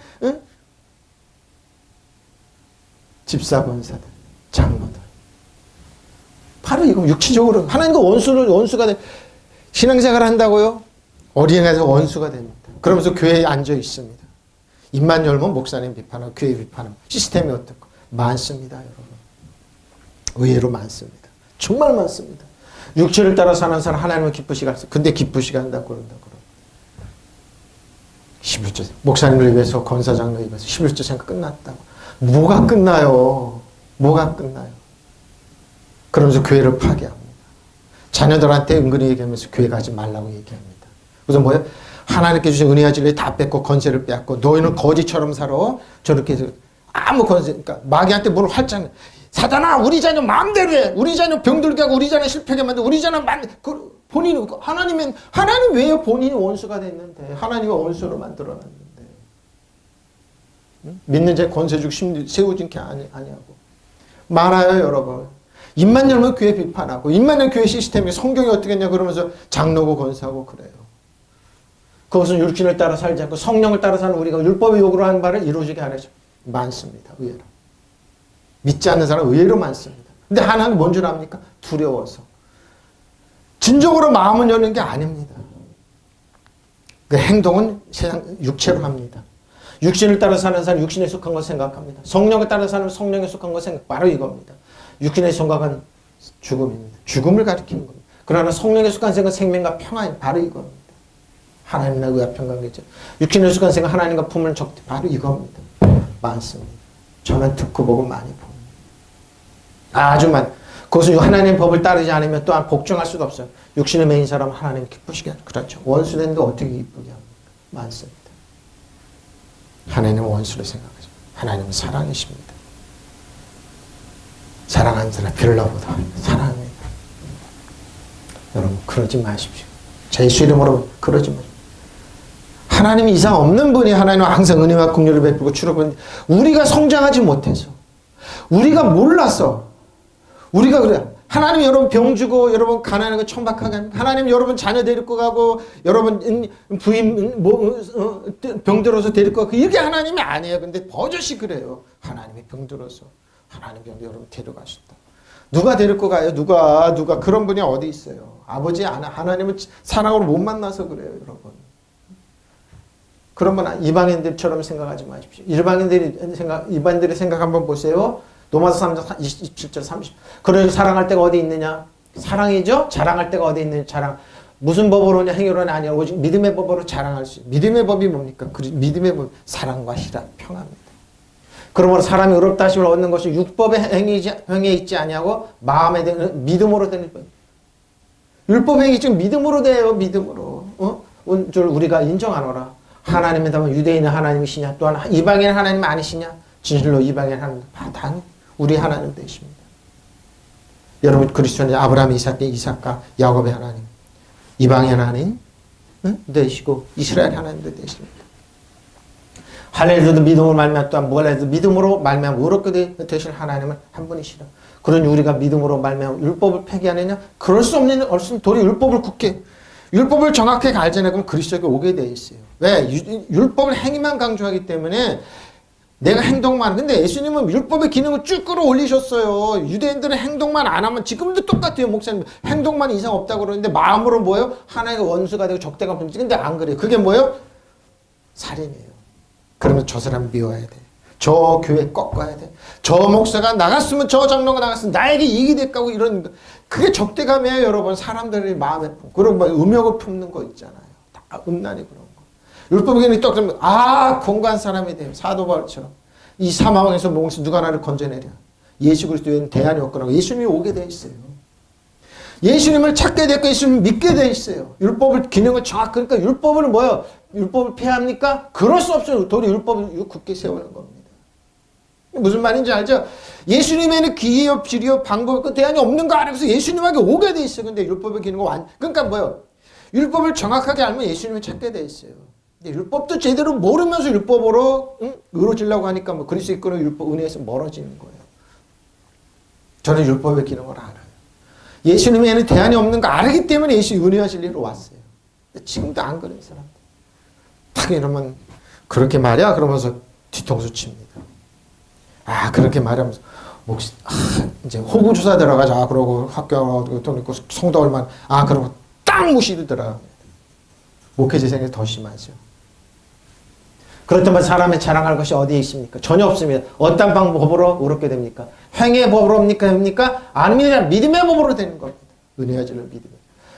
집사 권사들, 장로들. 바로 이거 육체적으로 하나님과 원수가 돼. 신앙생활을 한다고요? 어린이에서 원수가 됩니다. 그러면서 교회에 앉아 있습니다. 입만 열면 목사님 비판하고 교회 비판하고 시스템이 어떻고 많습니다, 여러분. 의외로 많습니다. 정말 많습니다. 육체를 따라 사는 사람 하나님은 기쁘시게 하세요. 근데 기쁘시게 한다고 그런다고. 11조 목사님을 위해서 권사장로 위해서 11조 생각 끝났다고. 뭐가 끝나요? 그러면서 교회를 파괴합니다. 자녀들한테 은근히 얘기하면서 교회 가지 말라고 얘기합니다. 그래서 뭐예요? 하나님께 주신 은혜와 진리 다 뺏고 권세를 빼앗고 너희는 거지처럼 살아. 저렇게 해서 아무 권세, 그러니까 마귀한테 문을 활짝, 사단아, 우리 자녀 마음대로 해. 우리 자녀 병들게 하고, 우리 자녀 실패하게 만들고, 우리 자녀 본인은, 하나님 왜요? 본인이 원수가 됐는데. 하나님이 원수로 만들어놨는데. 응? 믿는 자 권세 주고 세워진 게 아니하고. 많아요, 여러분. 입만 열면 교회 비판하고, 입만 열면 교회 시스템이 성경이 어떻게 했냐 그러면서 장로고 권사하고 그래요. 그것은 육신을 따라 살지 않고 성령을 따라 사는 우리가 율법의 요구로 하는 바를 이루어지게 하려죠. 많습니다. 의외로. 믿지 않는 사람 의외로 많습니다. 근데 하나는 뭔 줄 압니까? 두려워서. 진정으로 마음을 여는 게 아닙니다. 그 행동은 세상 육체로 합니다. 육신을 따라 사는 사람은 육신에 속한 걸 생각합니다. 성령을 따라 사는 성령에 속한 걸 생각. 바로 이겁니다. 육신의 생각은 죽음입니다. 죽음을 가리키는 겁니다. 그러나 성령에 속한 생각은 생명과 평안이 바로 이겁니다. 하나님과 의와 평강이죠. 육신에 속한 생각 하나님과 품을 적대 바로 이겁니다. 많습니다. 저는 듣고 보고 많이 봅니다. 아주 많. 그것은 하나님의 법을 따르지 않으면 또한 복종할 수도 없어요. 육신의 메인 사람은 하나님 기쁘시게 하죠. 그렇죠. 원수 되는데 어떻게 기쁘게 합니까? 많습니다. 하나님은 원수를 생각하죠. 하나님은 사랑이십니다. 사랑하는 사람 별로보다 사랑합니다. 여러분 그러지 마십시오. 예수 이름으로 그러지 마십시오. 하나님 이상 없는 분이 하나님은 항상 은혜와 긍휼을 베풀고 추러보는데 우리가 성장하지 못해서 우리가 몰라서 우리가 그래 하나님 여러분 병 주고 여러분 가난한 거 천박하게 합니다. 하나님 여러분 자녀 데리고 가고 여러분 부인 병 들어서 데리고 가고 이게 하나님이 아니에요. 근데 버젓이 그래요. 하나님이 병 들어서 하나님 병 여러분 데려가셨다. 누가 데리고 가요? 누가 그런 분이 어디 있어요? 아버지 하나님은 사랑으로 못 만나서 그래요, 여러분. 그런 분 이방인들처럼 생각하지 마십시오. 이방인들의 생각 한번 보세요. 로마서 3장 27절 30. 그러니 사랑할 때가 어디 있느냐? 사랑이죠? 자랑할 때가 어디 있느냐? 자랑. 무슨 법으로냐? 행위로냐? 아니야. 오직 믿음의 법으로 자랑할 수 있어요. 믿음의 법이 뭡니까? 믿음의 법. 사랑과 희락, 평화입니다. 그러므로 사람이 의롭다 하심을 얻는 것이 율법의 행위에 있지 아니하고 마음에 드는 믿음으로 되는 것. 율법의 행위 지금 믿음으로 돼요. 믿음으로. 온 줄 우리가 인정하노라. 하나님의 답은 유대인은 하나님이시냐? 또한 이방인은 하나님 아니시냐? 진실로 이방인 하나님. 단 우리 하나님 되십니다. 여러분 그리스도는 아브라함, 이삭과 야곱의 하나님, 이방인 하나님 되시고 이스라엘 하나님도 되십니다. 할례도 믿음으로 말미암아 또한 뭘 해도 믿음으로 말미암아 의롭게 되실 하나님은 한 분이시라. 그러니 우리가 믿음으로 말미암아 율법을 폐기하느냐? 그럴 수 없는 얼씬 도리 율법을 굳게 율법을 정확하게 알잖아요. 그럼 그리스도에게 오게 돼 있어요. 왜? 율법을 행위만 강조하기 때문에 내가 행동만. 근데 예수님은 율법의 기능을 쭉 끌어올리셨어요. 유대인들은 행동만 안 하면 지금도 똑같아요. 목사님 행동만 이상 없다고 그러는데 마음으로 뭐예요? 하나님의 원수가 되고 적대가 붙지. 근데 안 그래요. 그게 뭐예요? 살인이에요. 그러면 저 사람 미워야 돼. 저 교회 꺾어야 돼. 저 목사가 나갔으면 저 장로가 나갔으면 나에게 이익이 될까고 이런 거. 그게 적대감이에요, 여러분. 사람들의 마음에. 그런 뭐 음욕을 품는 거 있잖아요. 다 음란이 그런 거. 율법에는 또 그러면 공고한 사람이 돼요. 사도 바울처럼. 이 사망에서 목에서 누가 나를 건져내랴. 예수 그리스도에는 대안이 없거나 예수님이 오게 돼 있어요. 예수님을 찾게 됐고 예수님을 믿게 돼 있어요. 율법을 기능을 정확히. 그러니까 율법을 뭐예요? 율법을 폐합니까? 그럴 수 없어요. 도리 율법을 굳게 세우는 겁니다. 무슨 말인지 알죠? 예수님에는 기회요, 질이요, 방법, 그 대안이 없는 거 알아서 예수님에게 오게 돼 있어요. 근데 율법의 기능은 그러니까 뭐예요? 율법을 정확하게 알면 예수님을 찾게 돼 있어요. 근데 율법도 제대로 모르면서 율법으로 이루어지려고 하니까 뭐 그리스도 이끄는 율법 은혜에서 멀어지는 거예요. 저는 율법의 기능을 알아요. 예수님에는 대안이 없는 거 알기 때문에 예수 은혜와 진리로 왔어요. 지금도 안 그래요, 사람들. 딱 이러면 그렇게 말이야 그러면서 뒤통수 칩니다. 그렇게 말하면서 이제 호구조사 들어가자. 그러고 학교 돈 있고 성도 얼마 그러고 딱 무시를 목회재생이 더 심하죠. 그렇다면 사람의 자랑할 것이 어디에 있습니까? 전혀 없습니다. 어떤 방법으로 의롭게 됩니까? 행위의 법으로 합니까? 아닙니다. 믿음의 법으로 되는 겁니다. 은혜와 진리를 믿음.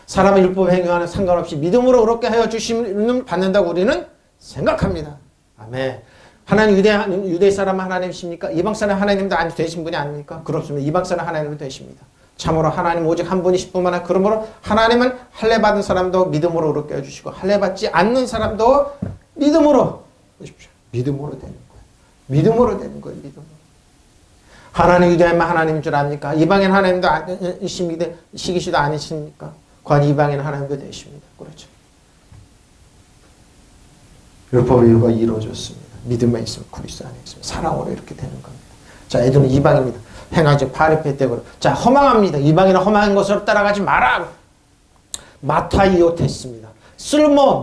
사람의 율법 행위와는 상관없이 믿음으로 의롭게 하여 주심을 받는다고 우리는 생각합니다. 아멘. 하나님 유대 사람 하나님이십니까? 이방 사람 하나님도 되신 분이 아닙니까? 그렇습니다. 이방 사람 하나님도 되십니다. 참으로 하나님 오직 한 분이실 뿐만 아니라 그러므로 하나님은 할례 받은 사람도 믿음으로 의롭게 해주시고 할례 받지 않는 사람도 믿음으로 보십시오. 믿음으로 되는 거예요. 믿음으로 되는 거예요. 믿음으로. 하나님 유대인만 하나님인 줄 압니까? 이방인 하나님도 시기시도 아니십니까? 관 이방인 하나님도 되십니다. 그렇죠. 율법의 이유가 이루어졌습니다. 믿음만 있으면 그리스도 안에 있으면 사랑으로 이렇게 되는 겁니다. 자, 애들은 이방입니다. 행하지 파리페 때고 자, 허망합니다. 이방인은 허망한 것으로 따라가지 마라. 마타이오테스입니다.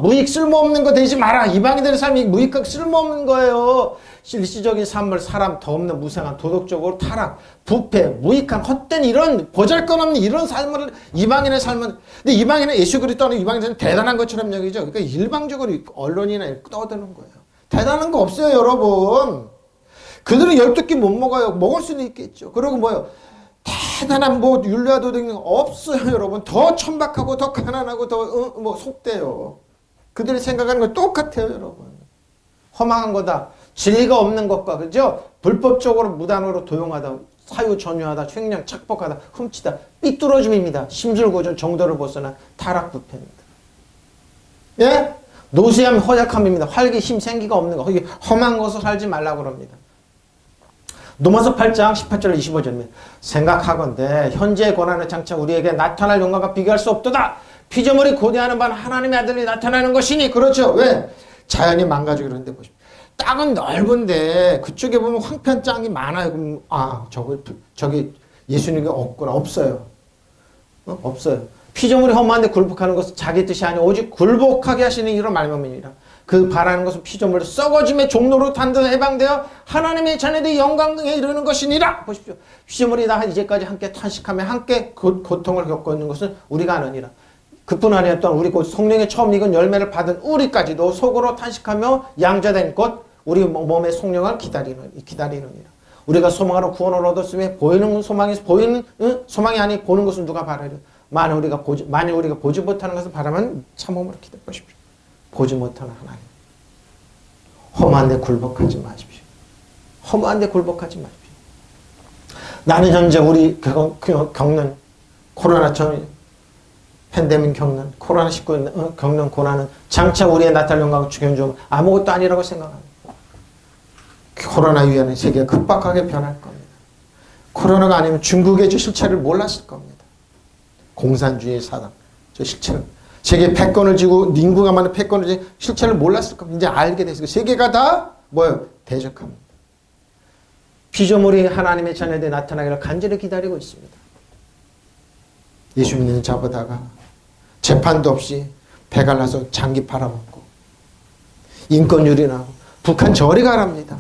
무익 쓸모없는 거 되지 마라. 이방인들의 삶이 무익하고 쓸모없는 거예요. 일시적인 삶을 사람 더 없는 무상한 도덕적으로 타락, 부패, 무익한 헛된 이런 보잘것없는 이런 삶을 이방인의 삶은 근데 이방인은 예수 그리스도는 이방인은 대단한 것처럼 여기죠. 그러니까 일방적으로 언론이나 떠드는 거예요. 대단한 거 없어요, 여러분. 그들은 12끼 못 먹어요. 먹을 수는 있겠죠. 그리고 뭐요? 대단한 윤리와 도덕이 없어요, 여러분. 더 천박하고 더 가난하고 더 속대요. 그들이 생각하는 건 똑같아요, 여러분. 허망한 거다. 진리가 없는 것과 그죠? 불법적으로 무단으로 도용하다, 사유전유하다, 횡령, 착복하다, 훔치다, 삐뚤어짐입니다. 심술고전 정도를 벗어난 타락부패입니다. 예? 노쇠함, 허약함입니다. 활기, 힘, 생기가 없는 거. 험한 것을 살지 말라고 그럽니다. 로마서 8장 18절 25절입니다. 생각하건대 현재의 고난의 장차 우리에게 나타날 영광과 비교할 수 없도다. 피조물이 고대하는 바는 하나님의 아들이 나타나는 것이니. 그렇죠. 왜? 자연이 망가지고 그러는데 보십시오. 땅은 넓은데 그쪽에 보면 황폐한 땅이 많아요. 그럼 저기 예수님이 없구나. 없어요. 없어요. 피조물이 험한데 굴복하는 것은 자기 뜻이 아니오 오직 굴복하게 하시는 이런 말씀입니다. 그 바라는 것은 피조물을 썩어짐의 종로로 단단히 해방되어 하나님의 자녀들의 영광에 이르는 것이니라. 보십시오. 피조물이 다 이제까지 함께 탄식하며 함께 고통을 겪고 있는 것은 우리가 아니라 그뿐 아니라 또한 우리 곧 성령의 처음 익은 열매를 받은 우리까지도 속으로 탄식하며 양자된 것 우리 몸의 성령을 기다리느니라. 우리가 소망으로 구원을 얻었으며 보이는 소망이 소망이 아니 보는 것은 누가 바라려. 만일 우리가 보지 못하는 것을 바라면 참음으로 기다려 보십시오. 보지 못하는 하나님. 험한 데 굴복하지 마십시오. 험한 데 굴복하지 마십시오. 나는 현재 우리 겪는 코로나처럼 팬데믹 겪는 코로나19 겪는 고난은 장차 우리의 나타날 영광을 주기는 좀 아무것도 아니라고 생각합니다. 코로나 이후에는 세계가 급박하게 변할 겁니다. 코로나가 아니면 중국의 저 실체를 몰랐을 겁니다. 공산주의 사상, 저 실체를. 세계 패권을 쥐고 인구가 많은 패권을 쥐고 실체를 몰랐을 겁니다. 이제 알게 됐어요. 세계가 다 뭐예요? 대적합니다. 피조물이 하나님의 자녀들이 나타나기를 간절히 기다리고 있습니다. 예수 믿는 자보다가 재판도 없이 배갈라서 장기 팔아먹고 인권 유린하고 북한 저리 가랍니다.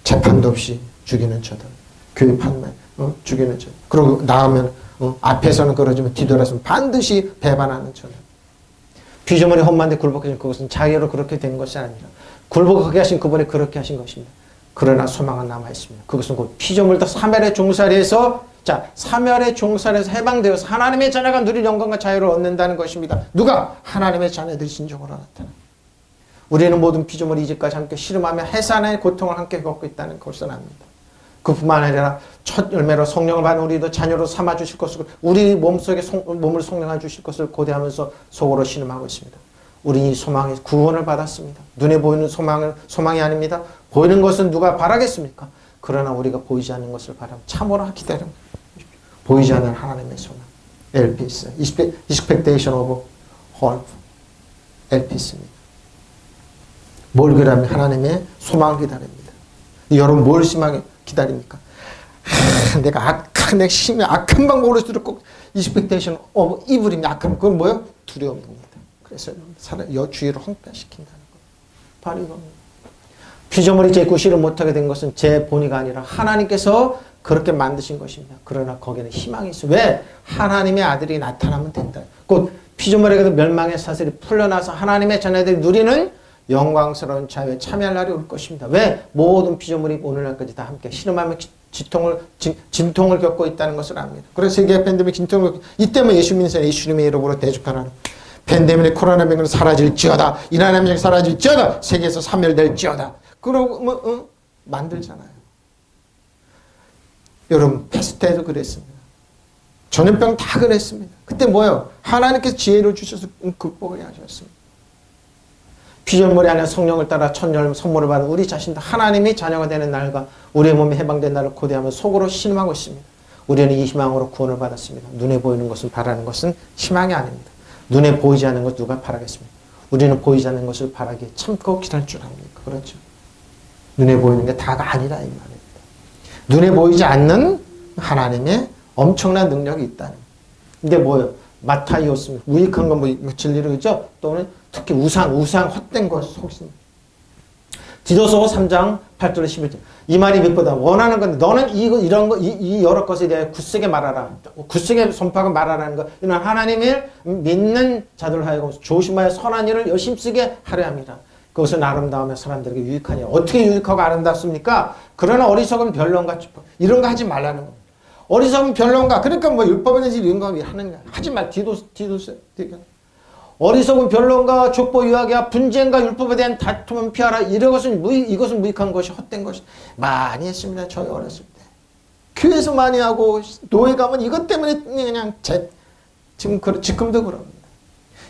재판도 없이 죽이는 저들 교회 판매 죽이는 저들 그리고 나오면 앞에서는 그러지만 뒤돌아서면 반드시 배반하는 저들 피조물이 험한데 굴복하신 그것은 자기로 그렇게 된 것이 아니라 굴복하게 하신 그분이 그렇게 하신 것입니다. 그러나 소망은 남아있습니다. 그것은 곧 피조물도 사멸의 종살이에서 사멸의 종살에서 해방되어서 하나님의 자녀가 누릴 영광과 자유를 얻는다는 것입니다. 누가? 하나님의 자녀들이 진정으로 나타나. 우리는 모든 피조물이 이제까지 함께 씨름하며 해산의 고통을 함께 겪고 있다는 것을 압니다. 그뿐만 아니라 첫 열매로 성령을 받은 우리도 자녀로 삼아주실 것을 우리 몸속에 몸을 성령해 주실 것을 고대하면서 속으로 신음하고 있습니다. 우리 이 소망에 구원을 받았습니다. 눈에 보이는 소망이 아닙니다. 보이는 것은 누가 바라겠습니까? 그러나 우리가 보이지 않는 것을 바라고 참으로 기다립니다. 보이지 않는 하나님의 소망. 엘피스. Expectation of hope. 엘피스입니다. 뭘 기다리면 하나님의 소망을 기다립니다. 여러분 뭘 심하게 기다립니까? 내가 악한 방법으로 할수록 꼭 Expectation of evil입니다. 악한 그건 뭐예요? 두려움입니다. 그래서 주의를 황폐시킨다는 것. 바로 이겁니다. 피조물이 제 구실을 못하게 된 것은 제 본의가 아니라 하나님께서 그렇게 만드신 것입니다. 그러나 거기는 희망이 있어요. 왜? 하나님의 아들이 나타나면 된다. 곧 피조물에게도 멸망의 사슬이 풀려나서 하나님의 자녀들이 누리는 영광스러운 자유에 참여할 날이 올 것입니다. 왜? 모든 피조물이 오늘날까지 다 함께 신음하며 진통을 겪고 있다는 것을 압니다. 그래서 세계 팬데믹 진통을 겪고 이때만 예수 믿는 사람이 예수님의 이름으로 대적하는 팬데믹의 코로나 병은 사라질지어다. 이란의 병이 사라질지어다. 세계에서 사멸될지어다. 그러고 만들잖아요. 여러분 패스트에도 그랬습니다. 전염병 다 그랬습니다. 그때 뭐예요? 하나님께서 지혜를 주셔서 극복을 하셨습니다. 피조물이 아니라 성령을 따라 천년 선물을 받은 우리 자신도 하나님이 자녀가 되는 날과 우리의 몸이 해방된 날을 고대하며 속으로 신음하고 있습니다. 우리는 이 희망으로 구원을 받았습니다. 눈에 보이는 것을 바라는 것은 희망이 아닙니다. 눈에 보이지 않는 것 누가 바라겠습니까? 우리는 보이지 않는 것을 바라기에 참고 기다릴 줄 압니까? 그렇죠. 눈에 보이는 게 다가 아니라 이 말입니다. 눈에 보이지 않는 하나님의 엄청난 능력이 있다는. 근데 뭐예요? 마타이오스, 무익한 건 뭐 진리를 그죠? 또는 특히 우상 헛된 것 속심. 디도서 3장 8절 11절. 이 말이 몇 원하는 건데 너는 이런 거 이 여러 것에 대해 굳세게 말하라. 굳세게 선포하고 말하라는 거. 이는 하나님을 믿는 자들 하여금 조심하여 선한 일을 열심히 쓰게 하려 합니다. 그것은 아름다우며 사람들에게 유익하니 어떻게 유익하고 아름답습니까? 그러나 어리석은 변론과 이런 거 하지 말라는 겁니다. 어리석은 변론과 그러니까 뭐 율법이든지 이런 거 하는 거 하지 말. 디도스 어리석은 변론과 족보 유학이야 분쟁과 율법에 대한 다툼은 피하라. 이것은 무익한 것이 헛된 것이 많이 했습니다. 저희 어렸을 때 교회에서 많이 하고 노예 가면 이것 때문에 그냥 지금도 그럽니다.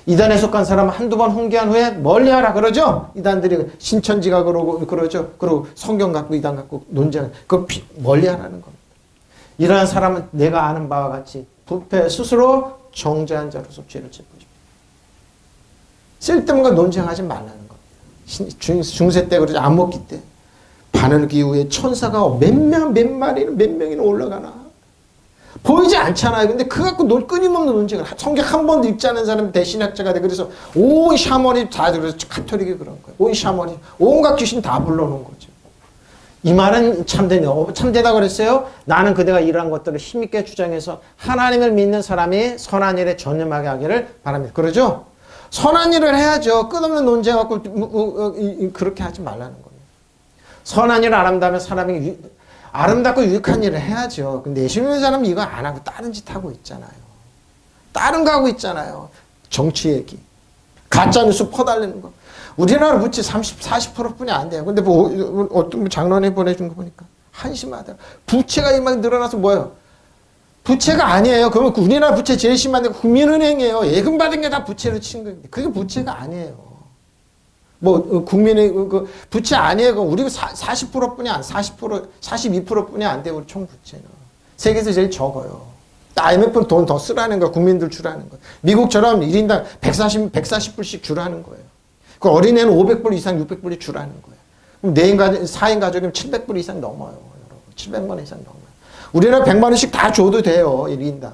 이단에 속한 사람은 한두 번 훈계한 후에 멀리하라 그러죠. 이단들이 신천지가 그러죠. 그리고 성경 갖고 이단 갖고 논쟁 그 멀리하라는 겁니다. 이러한 사람은 내가 아는 바와 같이 부패 스스로 정죄한 자로서 죄를 짓고 싶다. 쓸데없는 거 논쟁하지 말라는 겁니다. 중세 때 그러죠. 암흑기 때 바늘기 후에 천사가 몇 명이나 올라가나 보이지 않잖아요. 근데 그거 갖고 끊임없는 논쟁을 성경 한 번도 읽지 않은 사람이 대신학자가 돼. 그래서 온 샤머니 다 그래서 카톨릭이 그런 거예요. 온 샤머니 온갖 귀신 다 불러놓은 거죠. 이 말은 참되다 그랬어요. 나는 그대가 이러한 것들을 힘있게 주장해서 하나님을 믿는 사람이 선한 일에 전념하게 하기를 바랍니다. 그러죠? 선한 일을 해야죠. 끝없는 논쟁 갖고 그렇게 하지 말라는 거예요. 선한 일을 아름다우면 사람이 아름답고 유익한 일을 해야죠. 근데 예수 믿는 사람은 이거 안 하고 다른 짓 하고 있잖아요. 다른 거 하고 있잖아요. 정치 얘기. 가짜뉴스 퍼달리는 거. 우리나라 부채 40%뿐이 안 돼요. 근데 뭐 어떤 장로님 보내준 거 보니까 한심하다. 부채가 막 늘어나서 뭐예요? 부채가 아니에요. 그러면 우리나라 부채 제일 심한 데가 국민은행이에요. 예금 받은 게 다 부채로 친 거예요. 그게 부채가 아니에요. 뭐 국민의 그 부채 아니에요. 우리가 40%뿐이 안 42%뿐이 안 돼요. 우리 총 부채는 세계에서 제일 적어요. IMF는 돈 더 쓰라는 거, 국민들 주라는 거. 미국처럼 1인당 140불씩 주라는 거예요. 그 어린애는 500불 이상, 600불이 주라는 거예요. 그럼 4인 가족이면 700불 이상 넘어요. 여러분. 700만 원 이상 넘어요. 우리나라 100만 원씩 다 줘도 돼요. 1인당.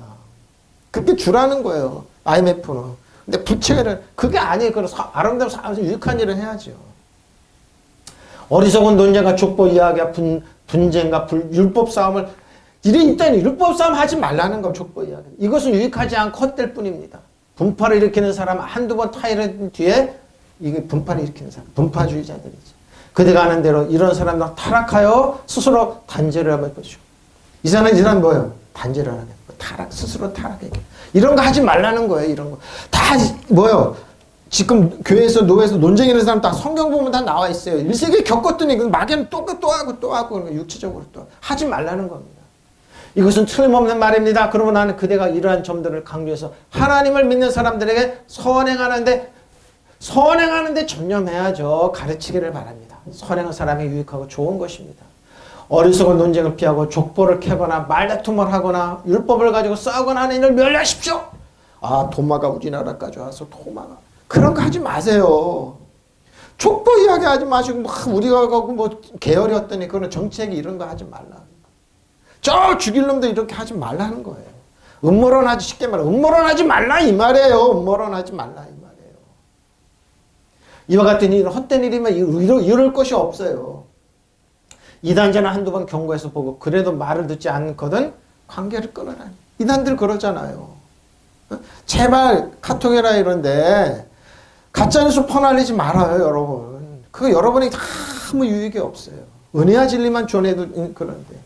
그렇게 주라는 거예요. IMF는. 근데 부채를 그게 아니에요. 그런 아름다운 유익한 일을 해야죠. 어리석은 논쟁과 족보 이야기와 분쟁과 율법 싸움을 일단 율법 싸움 하지 말라는 거 족보 이야기. 이것은 유익하지 않고 헛될 뿐입니다. 분파를 일으키는 사람 한두 번 타이른 뒤에 이게 분파를 일으키는 사람, 분파주의자들이죠. 그대가 아는 대로 이런 사람들 타락하여 스스로 단죄를 하면 보죠. 이 사람 뭐예요? 단죄를 하게. 스스로 타락해. 이런 거 하지 말라는 거예요. 이런 거. 다 뭐예요? 지금 교회에서 노회에서 논쟁이라는 사람 다 성경 보면 다 나와 있어요. 일세기 겪었더니 막에는 또 하고 육체적으로 또 하지 말라는 겁니다. 이것은 틀림없는 말입니다. 그러면 나는 그대가 이러한 점들을 강조해서 하나님을 믿는 사람들에게 선행하는데 전념해야죠. 가르치기를 바랍니다. 선행한 사람이 유익하고 좋은 것입니다. 어리석은 논쟁을 피하고 족보를 캐거나 말다툼을 하거나 율법을 가지고 싸우거나 하는 일을 멸하십시오. 아, 도마가 우리나라까지 와서 도마가. 그런 거 하지 마세요. 족보 이야기 하지 마시고 우리가 가고 뭐 계열이 어떠니 그런 정책이 이런 거 하지 말라. 저 죽일 놈도 이렇게 하지 말라는 거예요. 음모론 하지 쉽게 말해. 음모론 하지 말라 이 말이에요. 음모론 하지 말라 이 말이에요. 이와 같은 일은 헛된 일이면 이럴 것이 없어요. 이단자는 한두 번 경고해서 보고 그래도 말을 듣지 않거든 관계를 끊어라. 이단들 그러잖아요. 제발 카톡이라 이런데 가짜뉴스 퍼날리지 말아요 여러분. 그거 여러분이 아무 유익이 없어요. 은혜와 진리만 전해도 그런데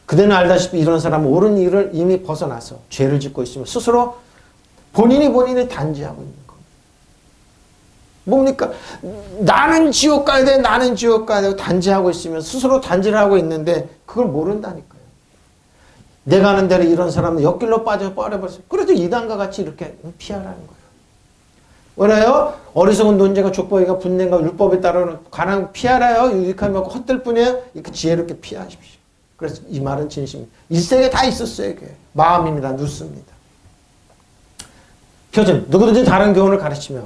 그대는 알다시피 이런 사람은 옳은 일을 이미 벗어나서 죄를 짓고 있으면 스스로 본인이 단죄하고 있는 겁니다. 뭡니까? 나는 지옥 가야 돼. 나는 지옥 가야 돼. 단죄하고 있으면 스스로 단죄를 하고 있는데 그걸 모른다니까요. 내가 하는 대로 이런 사람은 옆길로 빠져버렸어요. 그래도 이단과 같이 이렇게 피하라는 거예요. 왜냐요? 어리석은 논쟁과 족보기가 분쟁과 율법에 따르는 관한 피하라요. 유익함이 없고 헛될 뿐이에요. 이렇게 지혜롭게 피하십시오. 그래서 이 말은 진심입니다. 일생에 다 있었어요. 이게 마음입니다. 뉴스입니다. 표준. 누구든지 다른 교훈을 가르치며.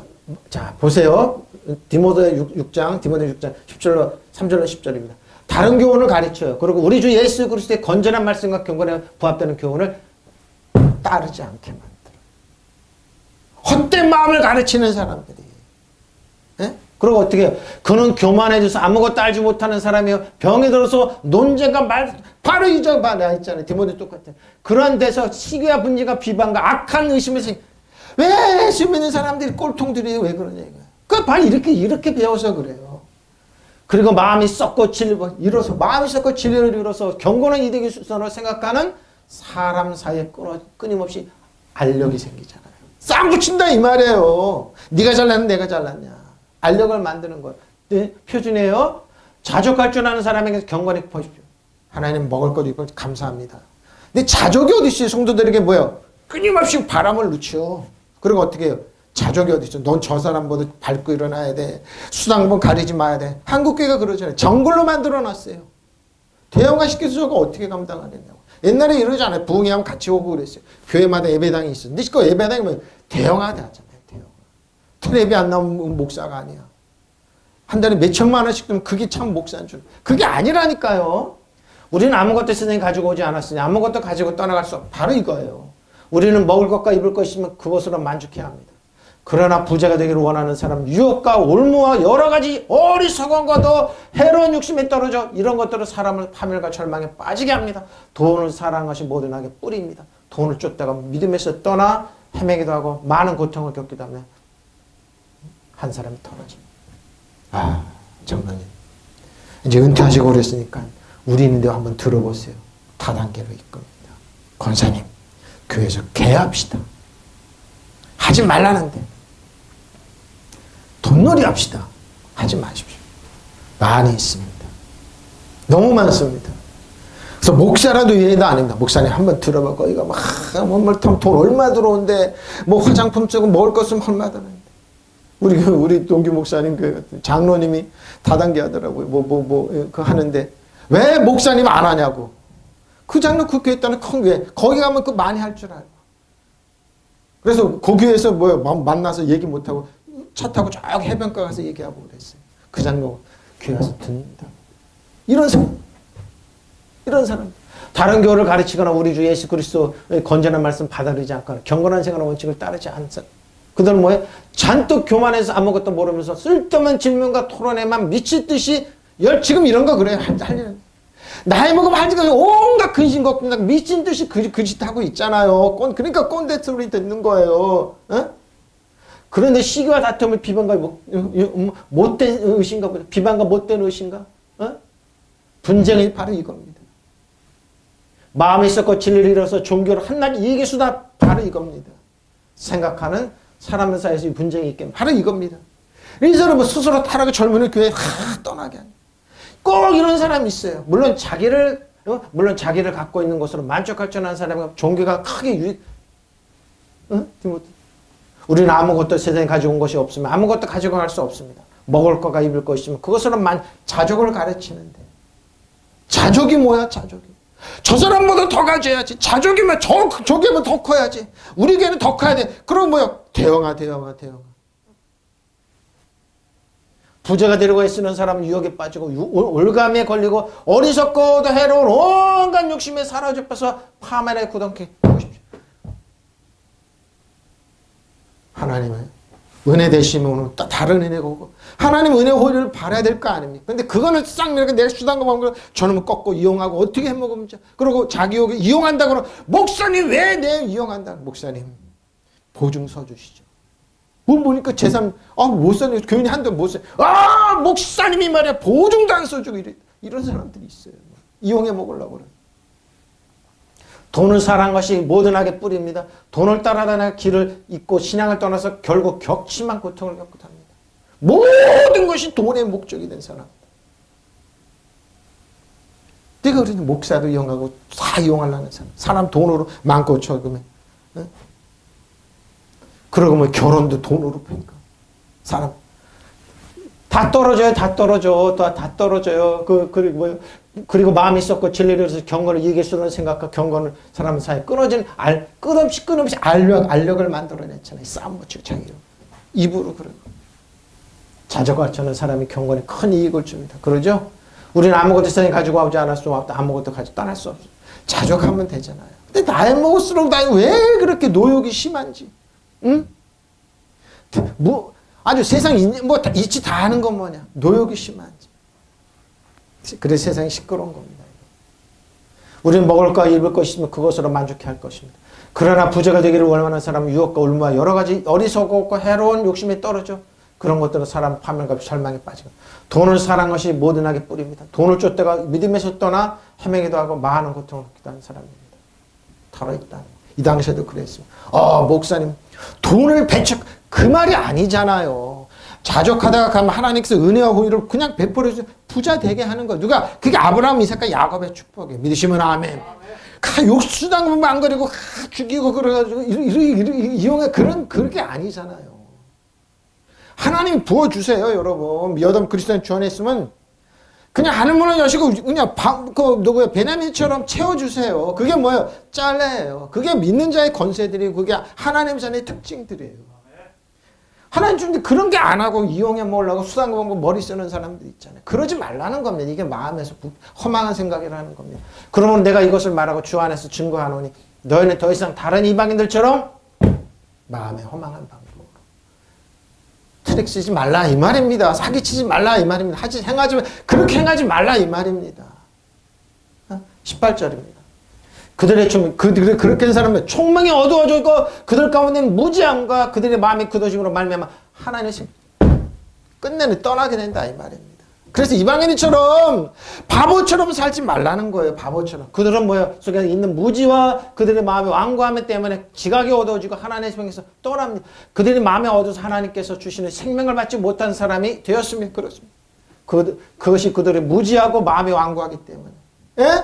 자, 보세요. 디모데 6장 10절로 3절로 10절입니다. 다른 교훈을 가르쳐요. 그리고 우리 주 예수 그리스도의 건전한 말씀과 경건에 부합되는 교훈을 따르지 않게 만들어. 헛된 마음을 가르치는 사람들이. 예? 그리고 어떻게 해요? 그는 교만해져서 아무것도 알지 못하는 사람이요. 병이 들어서 논쟁과 바로 이저 말이 있잖아요. 디모데 똑같아. 그러한 데서 시기와 분지가 비방과 악한 의심에서 왜 예수 믿는 사람들이 꼴통들이 왜 그러냐 이거야. 그 바로 이렇게 배워서 그래요. 그리고 마음이 썩고 이뤄서 마음이 썩고 진리를 이뤄서 경건한 이득의 수선을 생각하는 사람 사이에 끊임없이 알력이 생기잖아요. 쌈 붙인다 이 말이에요. 네가 잘났냐 내가 잘났냐. 알력을 만드는 것. 네? 표준이에요. 자족할 줄 아는 사람에게 경건히 보십시오. 하나님 먹을 것도 있고 감사합니다. 근데 자족이 어디 있어요? 성도들에게 뭐예요? 끊임없이 바람을 넣죠. 그리고 어떻게 해요? 자족이 어디 있어? 넌 저 사람보다 밟고 일어나야 돼. 수당번 가리지 마야 돼. 한국교회가 그러잖아요. 정글로 만들어놨어요. 대형화 시켜서 저거 어떻게 감당하느냐고. 옛날에 이러잖아요. 부흥회하면 같이 오고 그랬어요. 교회마다 예배당이 있어. 근데 그 예배당이 뭐 대형화돼 하잖아요. 대형화. 텔레비 안 나오면 목사가 아니야. 한 달에 몇 천만 원씩 주면 그게 참 목사인 줄. 그게 아니라니까요. 우리는 아무것도 세상에 가지고 오지 않았으니 아무것도 가지고 떠나갈 수 없어. 바로 이거예요. 우리는 먹을 것과 입을 것이 있으면 그것으로 만족해야 합니다. 그러나 부자가 되기를 원하는 사람은 유혹과 올무와 여러 가지 어리석은 것도 해로운 욕심에 떨어져 이런 것들은 사람을 파멸과 절망에 빠지게 합니다. 돈을 사랑하는 것이 모든 악의 뿌리입니다. 돈을 쫓다가 믿음에서 떠나 헤매기도 하고 많은 고통을 겪기도 하며 한 사람이 떨어집니다. 아, 장로님. 이제 은퇴하시고 그랬으니까 우리 있는데 한번 들어보세요. 다단계로 이끕니다. 권사님, 교회에서 개합시다. 하지 말라는데. 돈놀이 합시다. 하지 마십시오. 많이 있습니다. 너무 많습니다. 그래서 목사라도 이해도 아닙니다. 목사님 한번 들어봐. 거기가 막, 돈 얼마 들어오는데, 뭐 화장품 쓰고 먹을 것 쓰면 얼마 드는데. 우리 동기 목사님, 장로님이 다단계 하더라고요. 그거 하는데. 왜 목사님 안 하냐고. 그 장로 그 교회 있다는 큰 교회. 거기 가면 그 많이 할 줄 알고. 그래서 그 교회에서 만나서 얘기 못하고 차 타고 쭉 해변가 가서 얘기하고 그랬어요. 그 장로 교회 가서 듣는다. 이런 사람. 다른 교회를 가르치거나 우리 주 예수 그리스도의 건전한 말씀 받아들이지 않거나 경건한 생활의 원칙을 따르지 않는 사람. 그들은 뭐예요? 잔뜩 교만해서 아무것도 모르면서 쓸데없는 질문과 토론에만 미칠 듯이 지금 이런 거 그래요. 나이 먹으면 아직까지 온갖 근심 걱정 미친 듯이 그짓하고 있잖아요. 그러니까 꼰대 소리 듣는 거예요. 어? 그런데 시기와 다툼을 비방과 못된 의신가 보다. 비방과 못된 의신가? 어? 분쟁이 바로 이겁니다. 마음이 썩고 진리를 잃어서 종교를 한낱 이익의 수다 바로 이겁니다. 생각하는 사람 사이에서 분쟁이 있겠네. 바로 이겁니다. 이 사람은 스스로 타락의 젊은이 교회에 떠나게 하는. 꼭 이런 사람이 있어요. 물론 자기를 갖고 있는 것으로 만족할 줄 아는 사람은 종교가 크게 유익. 우리는 아무것도 세상에 가지고 온 것이 없으면 아무것도 가지고 갈 수 없습니다. 먹을 거가 입을 것이 있으면 그것으로 자족을 가르치는데. 자족이 뭐야, 자족이. 저 사람보다 더 가져야지. 자족이면 저기면 더 커야지. 우리 교회는 더 커야 돼. 그럼 뭐야? 대형아. 부자가 되려고 애쓰는 사람은 유혹에 빠지고 올감에 걸리고 어리석고도 해로운 온갖 욕심에 사로잡혀서 파멸에 굳어게 보십시오. 하나님은 은혜 되시면 오늘 다른 은혜가 오고 하나님 은혜 호의를 바라야 될 거 아닙니까? 근데 그거는 싹 이렇게 내 수단과 방법을 저놈을 꺾고 이용하고 어떻게 해먹으면 그리고 자기 욕을 이용한다고 그러면 목사님 왜 내 이용한다? 목사님 보증 서주시죠. 뭐 보니까 재산 못 사는 교인이 한도 못 사. 목사님이 말이야 보증도 안 써주고 이런 사람들이 있어요. 이용해 먹으려고 그래. 돈을 사랑한 것이 모든 악의 뿌리입니다. 돈을 따라다니는 길을 잊고 신앙을 떠나서 결국 격심한 고통을 겪고 합니다. 모든 것이 돈의 목적이 된 사람. 네가 그러니 목사도 이용하고 다 이용하려는 사람. 사람 돈으로 많고 적으면. 어? 그러고 뭐 결혼도 돈으로 보니까. 사람. 다 떨어져요. 다 떨어져. 다 떨어져요. 그리고 마음이 썩고 진리를 해서 경건을 이길 수는 생각과 경건을 사람 사이에 끊어진 끝없이 알력을 만들어냈잖아요. 싸움 붙이고 자기로. 입으로 그러고. 자적하는 사람이 경건에 큰 이익을 줍니다. 그러죠? 우리는 아무것도 세상에 가지고 오지 않을 수 없다. 아무것도 가지고 떠날 수 없어. 자족하면 되잖아요. 근데 나이 먹을수록 나 왜 그렇게 노욕이 심한지. 응? 아주 세상 이치 다 하는 건 뭐냐? 노욕이 심한지. 그래서 세상이 시끄러운 겁니다. 우리는 먹을 거 입을 것 있으면 그것으로 만족해 할 것입니다. 그러나 부자가 되기를 원하는 사람은 유혹과 울무와 여러 가지 어리석고 해로운 욕심에 떨어져 그런 것들은 사람 파멸과 절망에 빠지고 돈을 사랑한 것이 모든 악의 뿌리입니다. 돈을 쫓다가 믿음에서 떠나 헤매기도 하고 많은 고통을 겪기도 하는 사람입니다. 털어있다. 이 당시에도 그랬습니다. 목사님 돈을 그 말이 아니잖아요. 자족하다가 가면 하나님께서 은혜와 호의를 그냥 베풀어서 부자 되게 하는 거. 그게 아브라함, 이삭과 야곱의 축복이에요. 믿으시면 아멘. 욕수당 안 그리고 죽이고 그래가지고 이용해 그렇게 아니잖아요. 하나님 부어주세요, 여러분. 여담 그리스도인 주 안에 있으면 그냥 하늘문을 여시고 그냥 베냐민처럼 채워주세요. 그게 뭐예요? 짤레예요. 그게 믿는 자의 권세들이고 그게 하나님 자의 특징들이에요. 하나님 주는데 그런 게 안 하고 이용해 먹으려고 수단 먹고 머리 쓰는 사람들 있잖아요. 그러지 말라는 겁니다. 이게 마음에서 허망한 생각이라는 겁니다. 그러면 내가 이것을 말하고 주 안에서 증거하노니 너희는 더 이상 다른 이방인들처럼 마음에 허망한 방법으로 트릭 쓰지 말라 이 말입니다. 사기치지 말라 이 말입니다. 그렇게 행하지 말라 이 말입니다. 18절입니다. 그렇게 한 사람은 총명이 어두워져 있고 그들 가운데는 무지함과 그들의 마음이 굳어짐으로 말미암아 하나님의 끝내는 떠나게 된다 이 말입니다. 그래서 이방인처럼 바보처럼 살지 말라는 거예요. 바보처럼. 그들은 뭐예요? 속에 있는 무지와 그들의 마음의 완고함 때문에 지각이 어두워지고 하나님의 생명에서 떠납니다. 그들의 마음에 어두워서 하나님께서 주시는 생명을 받지 못한 사람이 되었으면 그렇습니다. 그것이 그들의 무지하고 마음이 완고하기 때문에. 예?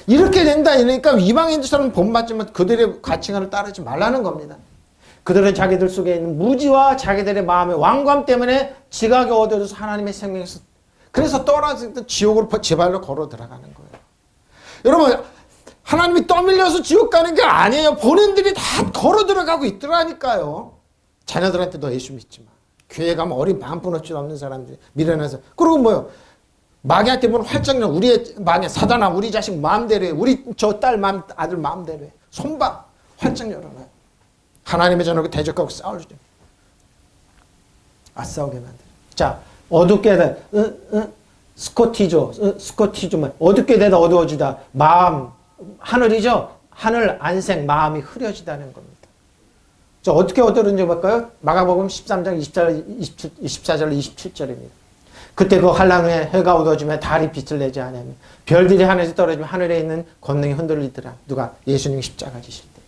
이렇게 된다. 이러니까 이방인들처럼 본받지만 그들의 가치관을 따르지 말라는 겁니다. 그들은 자기들 속에 있는 무지와 자기들의 마음의 완고함 때문에 지각이 어두워져서 하나님의 생명에서 그래서 떠나서 지옥으로 제 발로 걸어 들어가는 거예요. 여러분 하나님이 떠밀려서 지옥 가는 게 아니에요. 본인들이 다 걸어 들어가고 있더라니까요. 자녀들한테 너 예수 믿지 마. 교회 가면 어린 반푼어치 없는 사람들이 미련해서 그리고 뭐요? 마귀한테 보면 활짝 열어. 우리의 마귀 사단아 우리 자식 마음대로 해. 우리 저 딸 아들 마음대로 해. 손봐. 활짝 열어놔요. 하나님의 전하고 대적하고 싸우죠. 싸우게 만들어. 자, 어둡게 되다. 스코티죠. 어둡게 되다 어두워지다. 마음, 하늘이죠. 하늘 안색, 마음이 흐려지다는 겁니다. 자, 어떻게 어두워진지 볼까요? 마가복음 13장 24절 27절입니다. 그때 그 환란 후에 해가 어두워지면 달이 빛을 내지 않으며 별들이 하늘에서 떨어지면 하늘에 있는 권능이 흔들리더라. 누가? 예수님이 십자가 지실 때.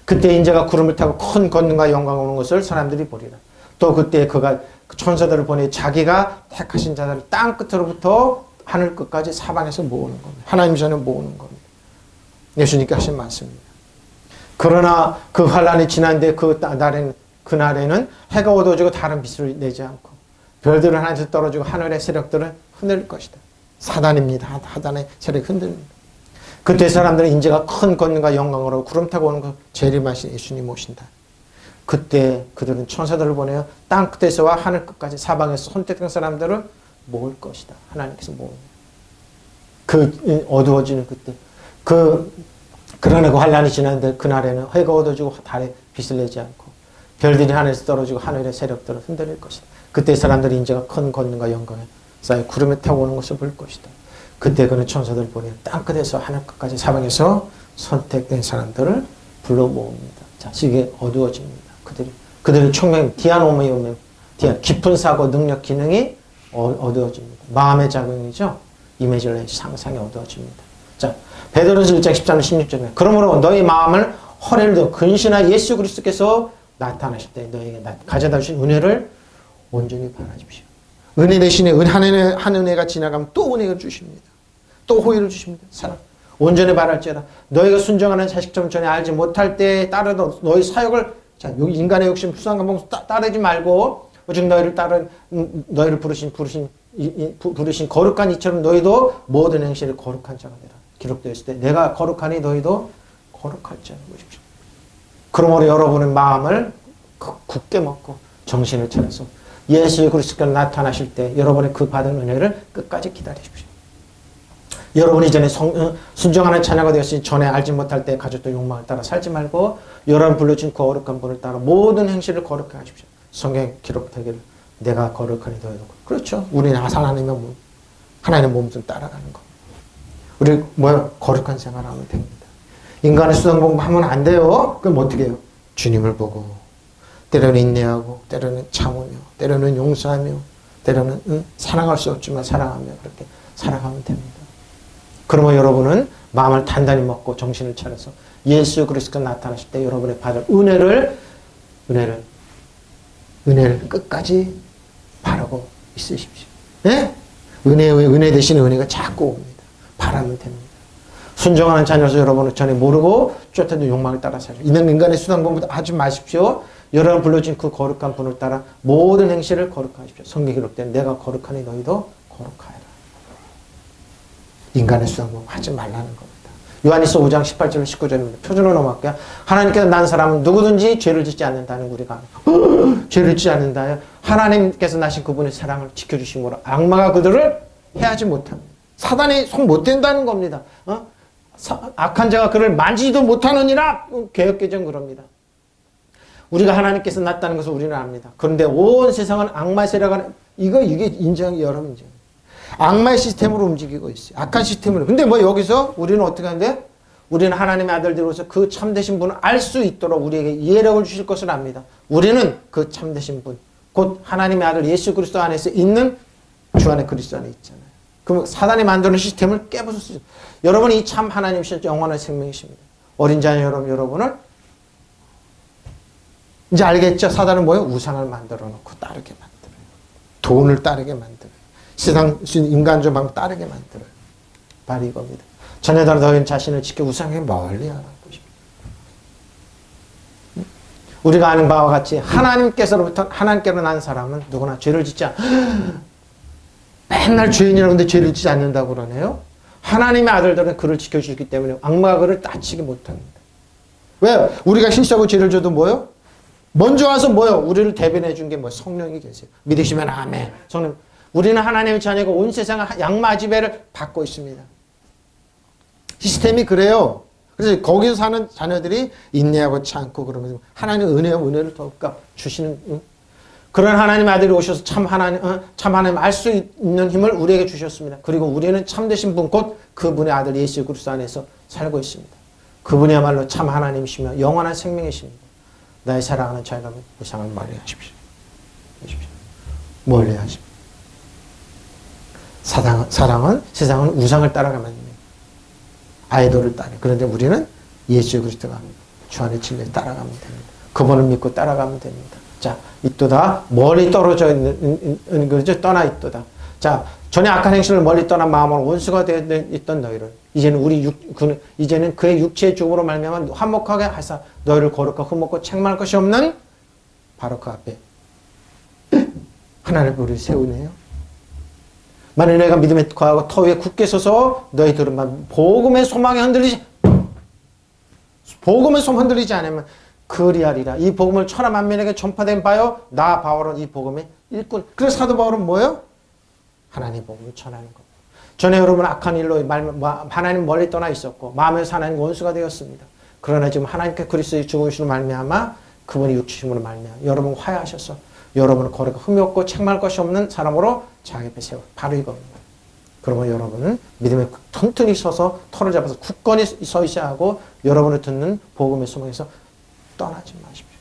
그때 인자가 구름을 타고 큰 권능과 영광 오는 것을 사람들이 보리라. 또 그때 그가 천사들을 보내 자기가 택하신 자들을 땅 끝으로부터 하늘 끝까지 사방에서 모으는 겁니다. 하나님 전에 모으는 겁니다. 예수님께 하신 말씀입니다. 그러나 그 환란이 지난 뒤 그날에는 해가 어두워지고 다른 빛을 내지 않고 별들은 하늘에서 떨어지고 하늘의 세력들은 흔들릴 것이다. 사단입니다. 사단의 세력이 흔들립니다. 그때 사람들은 인재가 큰 권능과 영광으로 구름 타고 오는 그 재림하신 예수님 오신다. 그때 그들은 천사들을 보내어 땅 끝에서와 하늘 끝까지 사방에서 선택된 사람들을 모을 것이다. 하나님께서 모읍니다. 그 어두워지는 그때 그러나 그 환란이 지났는데 그날에는 해가 어두워지고 달에 빛을 내지 않고 별들이 하늘에서 떨어지고 하늘의 세력들을 흔들릴 것이다. 그때 사람들이 인재가 큰 권능과 영광에 쌓여 구름에 타고 오는 것을 볼 것이다. 그때 그는 천사들을 보내 땅끝에서 하늘 끝까지 사방에서 선택된 사람들을 불러 모읍니다. 자, 이게 어두워집니다. 그들의 총명, 디아노미오면 깊은 사고, 능력, 기능이 어두워집니다. 마음의 작용이죠. 이미지를 상상이 어두워집니다. 자, 베드로전서 1장 13절 16절에 그러므로 너희 마음을 허리를 두 근신한 예수 그리스도께서 나타나실 때 너에게 가져다 주신 은혜를 온전히 바라십시오. 은혜 대신에 한 은혜가 지나가면 또 은혜를 주십니다. 또 호의를 주십니다. 사랑. 온전히 바랄지어다. 너희가 순종하는 자식처럼 전에 알지 못할 때에 따르던 너희 사역을, 자, 인간의 욕심, 수상과 봉 따르지 말고, 오직 너희를 부르신 거룩한 이처럼 너희도 모든 행실을 거룩한 자가 되라. 기록되어 있을 때 내가 거룩하니 너희도 거룩할 자라. 보십시오. 그러므로 여러분의 마음을 굳게 먹고 정신을 차려서 예수 그리스도께서 나타나실 때 여러분의 그 받은 은혜를 끝까지 기다리십시오. 여러분이 전에 순종하는 자녀가 되었으니 전에 알지 못할 때 가졌던 욕망을 따라 살지 말고 여러분 불러준 그 거룩한 분을 따라 모든 행실을 거룩하게 하십시오. 성경에 기록되기를 내가 거룩하니 너희도. 그렇죠. 우리는 하나님의 몸좀 따라가는 거. 우리 거룩한 생활하면 됩니다. 인간의 수단 공부하면 안 돼요. 그럼 어떻게 해요? 주님을 보고 때로는 인내하고 때로는 참으며 때로는 용서하며 때로는 사랑할 수 없지만 사랑하며 그렇게 살아가면 됩니다. 그러면 여러분은 마음을 단단히 먹고 정신을 차려서 예수 그리스도가 나타나실 때 여러분의 받을 은혜를 끝까지 바라고 있으십시오. 네? 은혜 대신 은혜가 자꾸 옵니다. 바라면 됩니다. 순종하는 자녀로서 여러분은 전에 모르고 쫓아도 욕망을 따라 살죠. 이는 인간의 수단 공부도 하지 마십시오. 여러분 불러진 그 거룩한 분을 따라 모든 행실을 거룩하십시오. 성경에 기록된 내가 거룩하니 너희도 거룩하여라. 인간의 수단 공부 하지 말라는 겁니다. 요한일서 5장 18절 19절입니다. 표준으로 넘어갈게요. 하나님께서 난 사람은 누구든지 죄를 짓지 않는다는 우리가 죄를 짓지 않는다요. 하나님께서 나신 그분의 사랑을 지켜주심으로 악마가 그들을 해하지 못합니다. 사단이 손 못 댄다는 겁니다. 악한 자가 그를 만지지도 못하느니라. 개역개정 그럽니다. 우리가 하나님께서 났다는 것을 우리는 압니다. 그런데 온 세상은 악마의 세력을 이게 인정 여러 인정. 악마의 시스템으로 움직이고 있어요. 악한 시스템으로. 근데 여기서 우리는 어떻게 하는데? 우리는 하나님의 아들들로서 그 참되신 분을 알 수 있도록 우리에게 이해력을 주실 것을 압니다. 우리는 그 참되신 분, 곧 하나님의 아들 예수 그리스도 안에서 있는 주 안에 그리스도 안에 있잖아요. 그럼 사단이 만드는 시스템을 깨부술 수 있어요. 여러분이 참 하나님이신 영원한 생명이십니다. 어린 자녀 여러분을 이제 알겠죠? 사단은 뭐예요? 우상을 만들어 놓고 따르게 만들어요. 돈을 따르게 만들어요. 세상 인간적 방법 따르게 만들어요. 바로 이겁니다. 자녀들아 너희는 자신을 지켜 우상에게 멀리하라. 우리가 아는 바와 같이 하나님께로 난 사람은 누구나 죄를 짓지 맨날 죄인이라고 하는데 죄를 짓지 않는다고 그러네요. 하나님의 아들들은 그를 지켜주기 때문에 악마가 그를 따치기 못합니다. 왜? 우리가 실수하고 죄를 져도 뭐요? 먼저 와서 뭐요? 우리를 대변해 준 게 성령이 계세요. 믿으시면 아멘. 성령. 우리는 하나님의 자녀가 온 세상의 양마 지배를 받고 있습니다. 시스템이 그래요. 그래서 거기서 사는 자녀들이 인내하고 참고 그러면서 하나님의 은혜를 더욱 주시는 그런 하나님의 아들이 오셔서 참 하나님 알 수 있는 힘을 우리에게 주셨습니다. 그리고 우리는 참되신 분 곧 그분의 아들 예수 그리스도 안에서 살고 있습니다. 그분이야말로 참 하나님이시며 영원한 생명이십니다. 나의 사랑하는 자녀 여러분, 우상을 멀리하십시오. 멀리하십시오. 사랑은 세상은 우상을 따라가면 됩니다. 아이돌을 따라. 그런데 우리는 예수 그리스도가 주 안에 진리에 따라가면 됩니다. 그분을 믿고 따라가면 됩니다. 자, 이또다 멀리 떨어져 있는 거죠. 떠나 있도다. 자, 전에 악한 행실을 멀리 떠난 마음으로 원수가 되어 있던 너희를 이제는 그의 육체의 죽음으로 말미암아 화목하게 하사 너희를 거룩하고 흠없고 책망할 것이 없는 바로 그 앞에 하나님의 우리를 세우네요. 만일 내가 믿음에 거하고 터 위에 굳게 서서 너희들은 복음의 소망에 흔들리지 않으면 그리하리라. 이 복음을 천하 만민에게 전파된 바요 나 바울은 이 복음의 일꾼. 그래서 사도 바울은 뭐예요? 하나님의 복음을 전하는 겁니다. 전에 여러분 악한 일로 하나님 멀리 떠나 있었고 마음에서 하나님 원수가 되었습니다. 그러나 지금 하나님께 그리스도의 죽으심으로 말미암아 그분이 육체심으로 말미암아 여러분 화해하셔서 여러분은 거룩하고 흠이 없고 책망할 것이 없는 사람으로 자기 앞에 세워. 바로 이겁니다. 그러면 여러분은 믿음에 튼튼히 서서 털을 잡아서 굳건히 서 있어야 하고 여러분을 듣는 복음의 소망에서 떠나지 마십시오.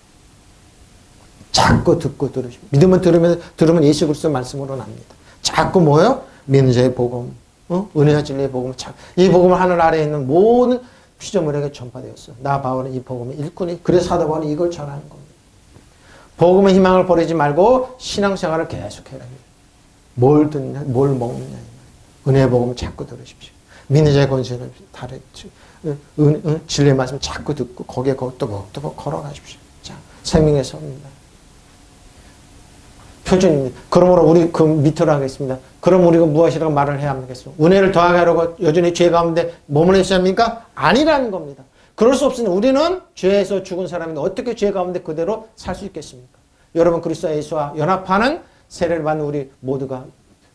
자꾸 듣고 들으십시오. 믿음은 들으면 예수 그리스도의 말씀으로 납니다. 자꾸 뭐예요? 믿는 자의 복음, 은혜와 진리의 복음. 이 복음을 하늘 아래에 있는 모든 피조물에게 전파되었어요. 나 바울은 이 복음의 일꾼이. 그래서 사도 바울은 이걸 전하는 겁니다. 복음의 희망을 버리지 말고 신앙생활을 계속해라. 뭘 듣냐, 뭘 먹느냐. 은혜의 복음을 자꾸 들으십시오. 믿는 자의 권세는 달에 진리의 말씀 자꾸 듣고 거기에 또박또박 걸어가십시오. 자, 생명의 섭입니다. 표준입니다. 그러므로 우리 그 밑으로 하겠습니다. 그럼 우리가 무엇이라고 말을 해야 하겠습니까? 은혜를 더하게 하려고 여전히 죄 가운데 머무르셔야 합니까? 아니라는 겁니다. 그럴 수 없습니다. 우리는 죄에서 죽은 사람인데 어떻게 죄 가운데 그대로 살 수 있겠습니까? 여러분 그리스도 예수와 연합하는 세례를 받는 우리 모두가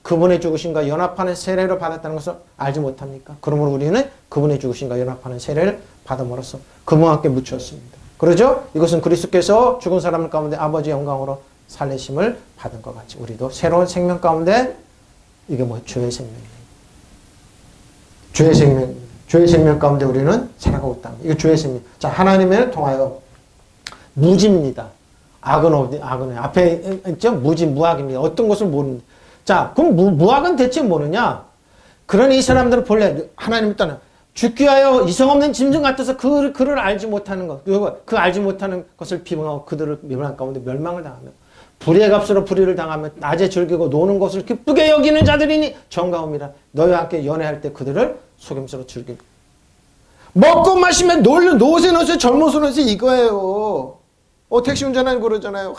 그분의 죽으심과 연합하는 세례를 받았다는 것을 알지 못합니까? 그러므로 우리는 그분의 죽으심과 연합하는 세례를 받음으로써 그분과 함께 묻혔습니다. 그러죠? 이것은 그리스도께서 죽은 사람 가운데 아버지의 영광으로 살리심을 받은 것 같이 우리도 새로운 생명 가운데 이게 뭐 죄의 생명입니다. 죄의 생명입니다. 죄의 생명 가운데 우리는 살아가고 있답니다. 이거 죄의 생명. 자, 하나님을 통하여 무지입니다. 악은 어디, 악은 앞에 있죠? 무지, 무악입니다. 어떤 것을 모르는. 자, 그럼 무악은 대체 뭐느냐? 그러니 이 사람들은 본래 하나님을 떠나 죽기 위하여 이성 없는 짐승 같아서 그를 알지 못하는 것, 그 알지 못하는 것을 비방하고 그들을 멸망 가운데 멸망을 당하며 불의의 값으로 불의를 당하며 낮에 즐기고 노는 것을 기쁘게 여기는 자들이니 정가움이라. 너희와 함께 연애할 때 그들을 속임수로 즐기고 먹고 마시면 노세 젊어서 노세 이거예요. 택시 운전하는 그러잖아요.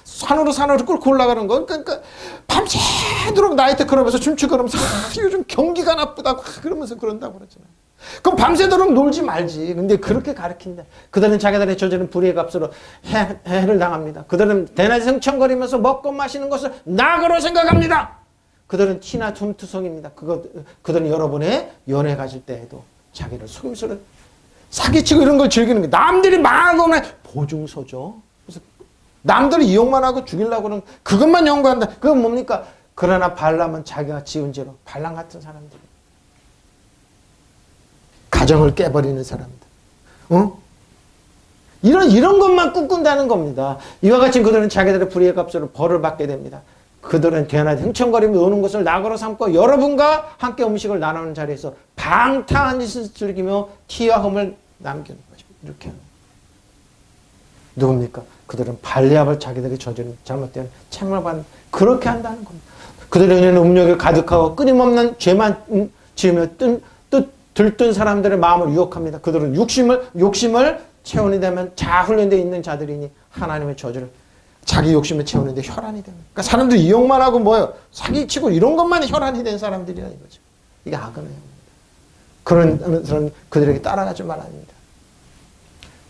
산으로 끌고 올라가는 거. 그러니까 밤새도록 나이트 클럽에서 춤추고 그러면서 요즘 경기가 나쁘다고 그러면서 그런다고 그러잖아요. 그럼 밤새도록 놀지 말지. 근데 그렇게 가르친다. 그들은 자기들의 저지른 불의의 값으로 해를 당합니다. 그들은 대낮에 성청거리면서 먹고 마시는 것을 낙으로 생각합니다. 그들은 티나 둠투성입니다. 그들은 여러분의 연애 가질 때에도 자기를 속임수를 사기치고 이런 걸 즐기는 게 남들이 망하거나 보증서죠. 그래서 남들을 이용만 하고 죽이려고 그러는 그것만 연구한다. 그건 뭡니까? 그러나 발람은 자기가 지은 죄로 발람 같은 사람들. 가정을 깨버리는 사람들. 이런 것만 꿈꾼다는 겁니다. 이와 같이 그들은 자기들의 불의의 값으로 벌을 받게 됩니다. 그들은 대낮에 흥청거리며 노는 것을 낙으로 삼고 여러분과 함께 음식을 나누는 자리에서 방탕한 짓을 즐기며 티와 흠을 남기는 것입니다. 이렇게 하는 누굽니까? 그들은 발리압을 자기들이 저지른 잘못된 책임을 받는 그렇게 한다는 겁니다. 그들은 음욕에 가득하고 끊임없는 죄만 지으며 들뜬 사람들의 마음을 유혹합니다. 그들은 욕심을 채우는 데면 자훈련되어 있는 자들이니 하나님의 저주를 자기 욕심을 채우는데 혈안이 됩니다. 그러니까 사람들이 이용만 하고 뭐예요? 사기치고 이런 것만 혈안이 된 사람들이라 이거죠. 이게 악은혜입니다. 그런 그들에게 따라가지 말아야 합니다.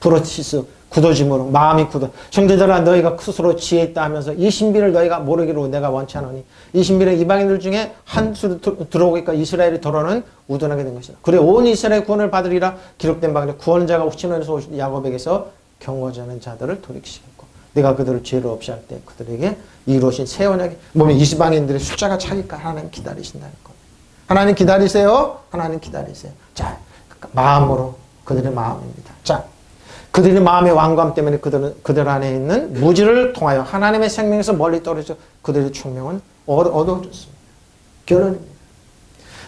브로티스 굳어짐으로 마음이 굳어. 형제들아 너희가 스스로 지혜 있다 하면서 이 신비를 너희가 모르기로 내가 원치 않으니 이 신비는 이방인들 중에 한 수로 들어오니까 이스라엘이 더러는 우둔하게 된 것이다. 그래 온 이스라엘 구원을 받으리라 기록된 바가 구원자가 신원에서 오신 야곱에게서 경고하지 않은 자들을 돌이키시겠고 내가 그들을 죄를 없이 할 때 그들에게 이루어진 새 언약이 뭐면 이방인들의 숫자가 차니까 하나님 기다리신다는 거예요. 하나님 기다리세요. 하나님 기다리세요. 자 마음으로 그들의 마음입니다. 자 그들의 마음의 완고함 때문에 그들 안에 있는 무지를 통하여 하나님의 생명에서 멀리 떨어져 그들의 총명은 어두워졌습니다. 결론입니다.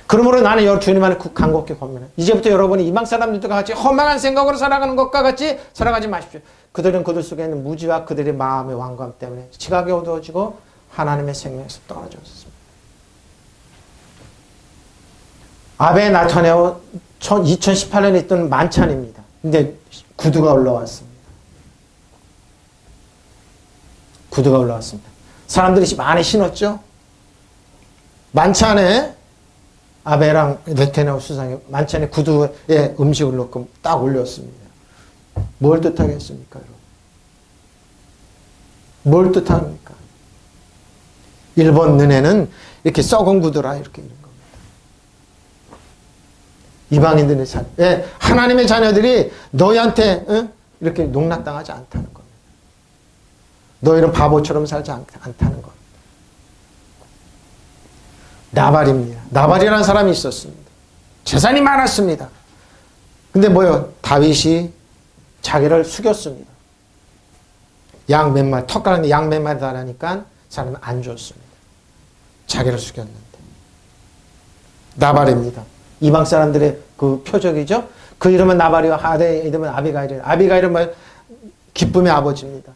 그러므로 나는 주님 안에 간곡히 권면해. 이제부터 여러분이 이방 사람들과 같이 허망한 생각으로 살아가는 것과 같이 살아가지 마십시오. 그들은 그들 속에 있는 무지와 그들의 마음의 완고함 때문에 지각이 어두워지고 하나님의 생명에서 떨어졌습니다. 아베 나타네오 2018년에 있던 만찬입니다. 근데 구두가 올라왔습니다. 구두가 올라왔습니다. 사람들이 많이 신었죠? 만찬에 아베랑 네테네오 수상이 만찬에 구두에 음식을 넣고 딱 올렸습니다. 뭘 뜻하겠습니까? 뭘 뜻합니까? 일본 눈에는 이렇게 썩은 구두라 이렇게 이런 겁니다. 이방인들의 하나님의 자녀들이 너희한테 이렇게 농락당하지 않다는 겁니다. 너희는 바보처럼 살지 않다는 겁니다. 나발입니다. 나발이라는 사람이 있었습니다. 재산이 많았습니다. 근데 뭐요? 다윗이 자기를 숙였습니다. 양 몇 마리, 턱 가는데 양 몇 마리 달하니까 사람이 안 줬습니다. 자기를 숙였는데. 나발입니다. 이방 사람들의 그 표적이죠. 그 이름은 나발이와 하대의 이름은 아비가일이에요. 아비가일은 뭐 기쁨의 아버지입니다.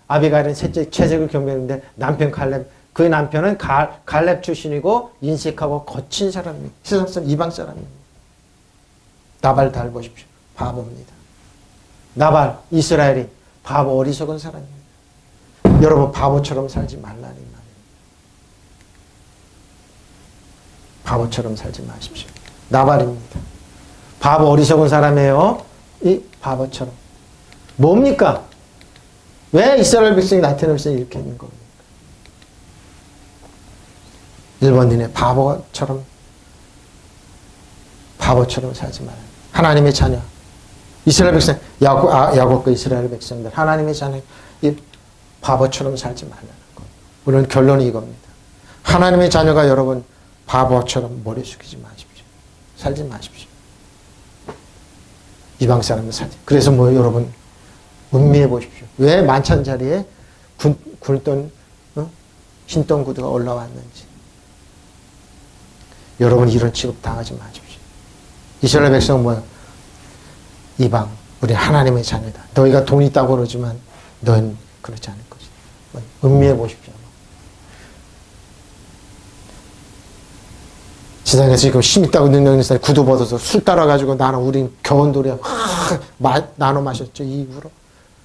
아비가일은 셋째 채색을 경배했는데 남편 갈렙, 그의 남편은 갈렙 출신이고 인색하고 거친 사람입니다. 세상 사람 이방 사람입니다. 나발 잘 보십시오. 바보입니다. 나발, 이스라엘이 바보, 어리석은 사람입니다. 여러분 바보처럼 살지 말라니 말이에요. 바보처럼 살지 마십시오. 나발입니다. 바보, 어리석은 사람이에요. 이 바보처럼. 뭡니까? 왜 이스라엘 백성이 나타나면서 이렇게 있는 겁니까? 일본인의 바보처럼 살지 말아요. 하나님의 자녀. 이스라엘 백성, 야곱과 이스라엘 백성들, 하나님의 자녀, 이 바보처럼 살지 말라는 것. 우리는 결론이 이겁니다. 하나님의 자녀가 여러분, 바보처럼 머리 숙이지 마십시오. 살지 마십시오. 이방 사람은 살지. 그래서 여러분, 음미해 보십시오. 왜 만찬자리에 굵던 흰던 구두가 올라왔는지. 여러분, 이런 취급 당하지 마십시오. 이스라엘 백성은 뭐야? 이방, 우리 하나님의 자녀다. 너희가 돈 있다고 그러지만 너희는 그렇지 않을 것이다. 음미해 보십시오. 세상에서 지금 힘 있다고 능력 있는 사람이 구두 벗어서 술 따라가지고 나는 우린 겨운돌이야 나눠 마셨죠. 이 이후로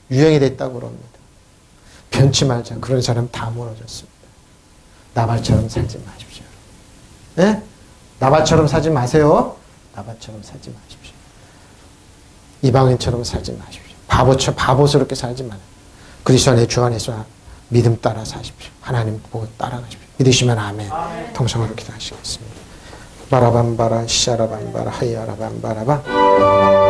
유행이 됐다고 그럽니다. 변치 말자. 그런 사람 다 무너졌습니다. 나발처럼 살지 마십시오. 네? 나발처럼 살지 마세요. 나발처럼 살지 마십시오. 이방인처럼 살지 마십시오. 바보스럽게 살지 마세요. 그리스도 안에 주 안에서 믿음 따라 사십시오. 하나님 보고 따라가십시오. 믿으시면 아멘. 통성으로 기도하시겠습니다. 바라밤바라 시아라밤바라 하이아라밤바라바